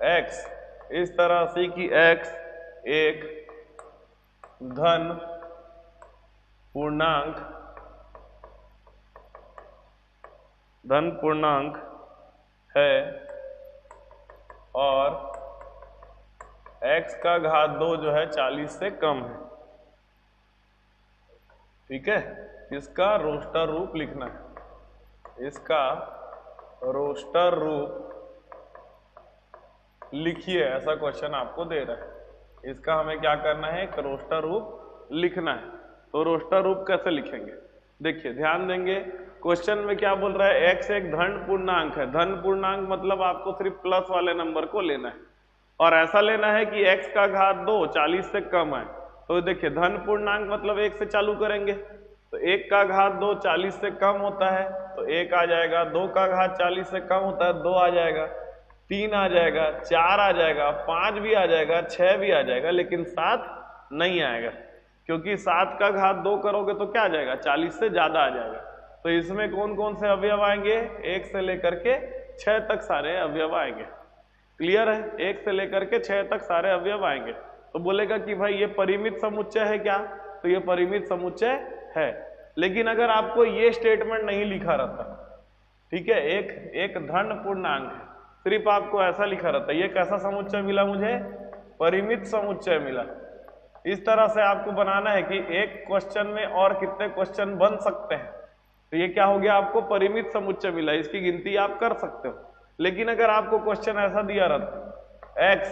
x इस तरह से कि x एक धन पूर्णांक है और x का घात 2 जो है 40 से कम है। ठीक है, इसका रोस्टर रूप लिखना है, इसका रोस्टर रूप लिखिए, ऐसा क्वेश्चन आपको दे रहा है। इसका हमें क्या करना है, एक रोस्टर रूप लिखना है। तो रोस्टर रूप कैसे लिखेंगे, देखिए ध्यान देंगे, क्वेश्चन में क्या बोल रहा है, x एक धन पूर्णांक है। धन पूर्णांक मतलब आपको सिर्फ प्लस वाले नंबर को लेना है और ऐसा लेना है कि x का घात 2 40 से कम है। तो देखिए धन पूर्णांक मतलब 1 से चालू करेंगे, तो 1 का घात 2 40 से कम होता है तो 1 आ जाएगा, 2 का घात 40 से कम होता है 2 आ जाएगा, 3 आ जाएगा, 4 आ जाएगा, 5 भी आ जाएगा, 6 भी आ जाएगा, लेकिन 7 नहीं आएगा, क्योंकि 7 का घात 2 करोगे तो क्या आ जाएगा, 40 से ज्यादा आ जाएगा। तो इसमें कौन कौन से अवयव आएंगे, 1 से लेकर के 6 तक सारे अवयव आएंगे। क्लियर है, 1 से लेकर के 6 तक सारे अवयव आएंगे। तो बोलेगा कि भाई ये परिमित समुच्चय है क्या, तो ये परिमित समुच्चय है। लेकिन अगर आपको ये स्टेटमेंट नहीं लिखा रहता, ठीक है, एक धन पूर्णांक है, सिर्फ आपको ऐसा लिखा रहता, ये कैसा समुच्चय मिला मुझे, परिमित समुच्चय मिला। इस तरह से आपको बनाना है कि एक क्वेश्चन में और कितने क्वेश्चन बन सकते हैं। तो ये क्या हो गया, आपको परिमित समुच्चय मिला, इसकी गिनती आप कर सकते हो। लेकिन अगर आपको क्वेश्चन ऐसा दिया रहता, x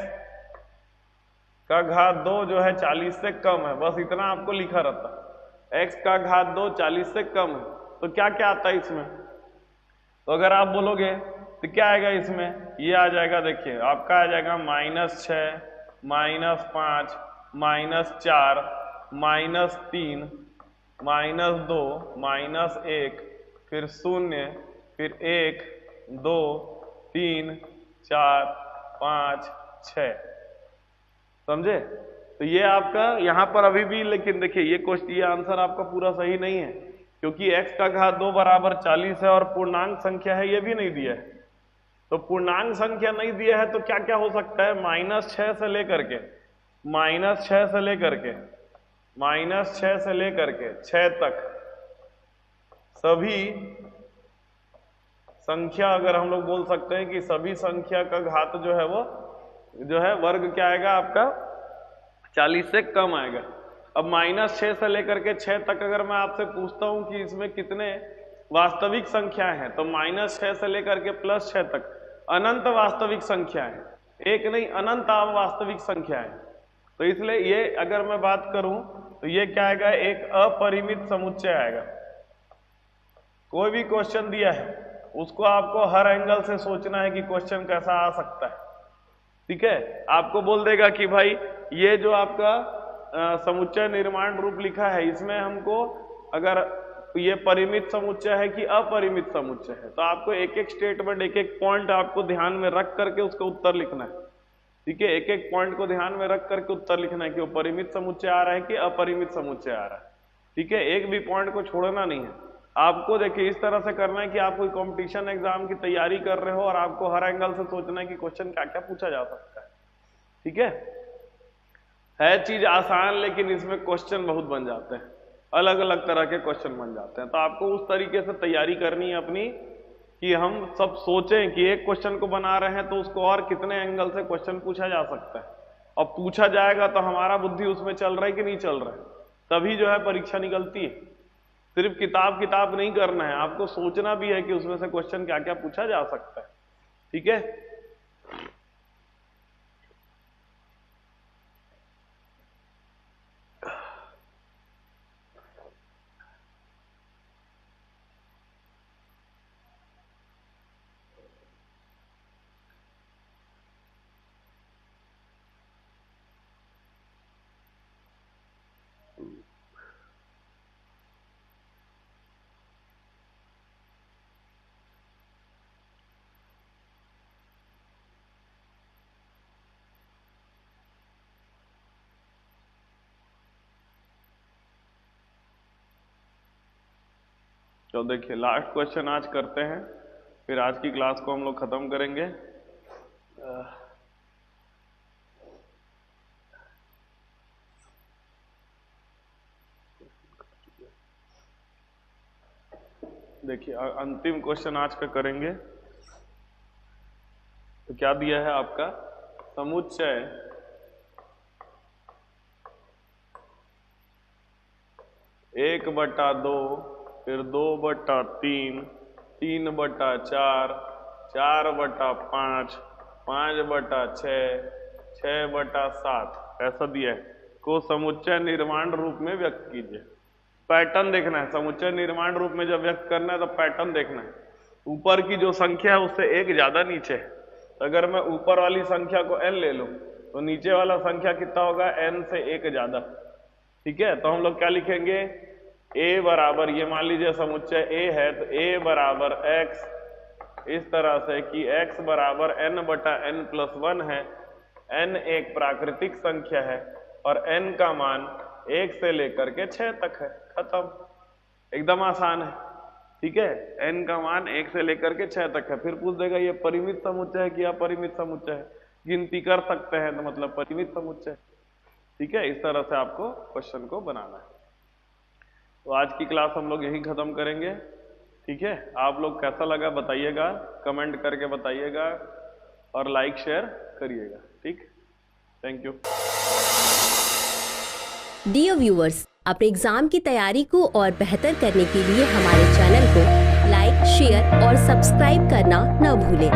का घात 2 जो है 40 से कम है, बस इतना आपको लिखा रहता, x का घात 2 40 से कम है, तो क्या क्या आता है इसमें, तो अगर आप बोलोगे तो क्या आएगा इसमें, ये आ जाएगा, देखिए आपका आ जाएगा -6 -5 -4 -3 -2 -1 फिर 0 फिर 1 2 3 4 5 6, समझे। तो ये आपका यहाँ पर अभी भी, लेकिन देखिए ये क्वेश्चन, ये आंसर आपका पूरा सही नहीं है, क्योंकि x का घात 2 बराबर 40 है और पूर्णांक संख्या है, ये भी नहीं दिया है। तो पूर्णांक संख्या नहीं दिया है तो क्या क्या हो सकता है, -6 से लेकर के -6 से लेकर के -6 से लेकर के 6 तक सभी संख्या, अगर हम लोग बोल सकते हैं कि सभी संख्या का घात जो है वो जो है वर्ग क्या आएगा आपका 40 से कम आएगा। अब -6 से लेकर के 6 तक अगर मैं आपसे पूछता हूं कि इसमें कितने वास्तविक संख्याएं हैं, तो -6 से लेकर के +6 तक अनंत वास्तविक संख्याएं, एक नहीं अनंत वास्तविक संख्याएं। तो इसलिए ये अगर मैं बात करूं तो ये क्या आएगा, एक अपरिमित समुच्चय आएगा। कोई भी क्वेश्चन दिया है उसको आपको हर एंगल से सोचना है कि क्वेश्चन कैसा आ सकता है। ठीक है, आपको बोल देगा कि भाई ये जो आपका समुच्चय निर्माण रूप लिखा है, इसमें हमको अगर ये परिमित समुच्चय है कि अपरिमित समुच्चय है, तो आपको एक एक स्टेटमेंट, एक एक पॉइंट आपको ध्यान में रख करके उसका उत्तर लिखना है। ठीक है, एक एक पॉइंट को ध्यान में रख करके उत्तर लिखना है कि वो परिमित समुच्चय आ रहा है कि अपरिमित समुच्चय आ रहा है। ठीक है, एक भी पॉइंट को छोड़ना नहीं है आपको। देखिए इस तरह से करना है कि आप कोई कंपटीशन एग्जाम की तैयारी कर रहे हो और आपको हर एंगल से सोचना है कि क्वेश्चन क्या क्या पूछा जा सकता है। ठीक है चीज आसान, लेकिन इसमें क्वेश्चन बहुत बन जाते हैं, अलग अलग तरह के क्वेश्चन बन जाते हैं। तो आपको उस तरीके से तैयारी करनी है अपनी कि हम सब सोचें कि एक क्वेश्चन को बना रहे हैं तो उसको और कितने एंगल से क्वेश्चन पूछा जा सकता है, और पूछा जाएगा तो हमारा बुद्धि उसमें चल रहा है कि नहीं चल रहा है, तभी जो है परीक्षा निकलती है। सिर्फ किताब नहीं करना है, आपको सोचना भी है कि उसमें से क्वेश्चन क्या क्या पूछा जा सकता है। ठीक है, तो देखिए लास्ट क्वेश्चन आज करते हैं, फिर आज की क्लास को हम लोग खत्म करेंगे। देखिए अंतिम क्वेश्चन आज का करेंगे। तो क्या दिया है आपका, समुच्चय एक बटा दो, फिर 2/3, 3/4, 4/5, 5/6, 6/7 ऐसा दिया है को समुच्चय निर्माण रूप में व्यक्त कीजिए। पैटर्न देखना है, समुच्चय निर्माण रूप में जब व्यक्त करना है तो पैटर्न देखना है। ऊपर की जो संख्या है उससे एक ज्यादा नीचे है, अगर मैं ऊपर वाली संख्या को n ले लूं तो नीचे वाला संख्या कितना होगा, n से एक ज्यादा। ठीक है, तो हम लोग क्या लिखेंगे, a बराबर, ये मान लीजिए समुच्चय a है तो a बराबर x, इस तरह से कि x बराबर n/n+1 है। n एक प्राकृतिक संख्या है और n का मान 1 से लेकर के 6 तक है। खत्म, एकदम आसान है। ठीक है, n का मान 1 से लेकर के 6 तक है। फिर पूछ देगा ये परिमित समुच्चय है कि अपरिमित समुच्चय है, गिनती कर सकते हैं तो मतलब परिमित समुच्चय। ठीक है, इस तरह से आपको क्वेश्चन को बनाना है। तो आज की क्लास हम लोग यहीं खत्म करेंगे। ठीक है, आप लोग कैसा लगा बताइएगा, कमेंट करके बताइएगा और लाइक शेयर करिएगा। ठीक, थैंक यू। डियर व्यूअर्स, अपने एग्जाम की तैयारी को और बेहतर करने के लिए हमारे चैनल को लाइक, शेयर और सब्सक्राइब करना न भूलें।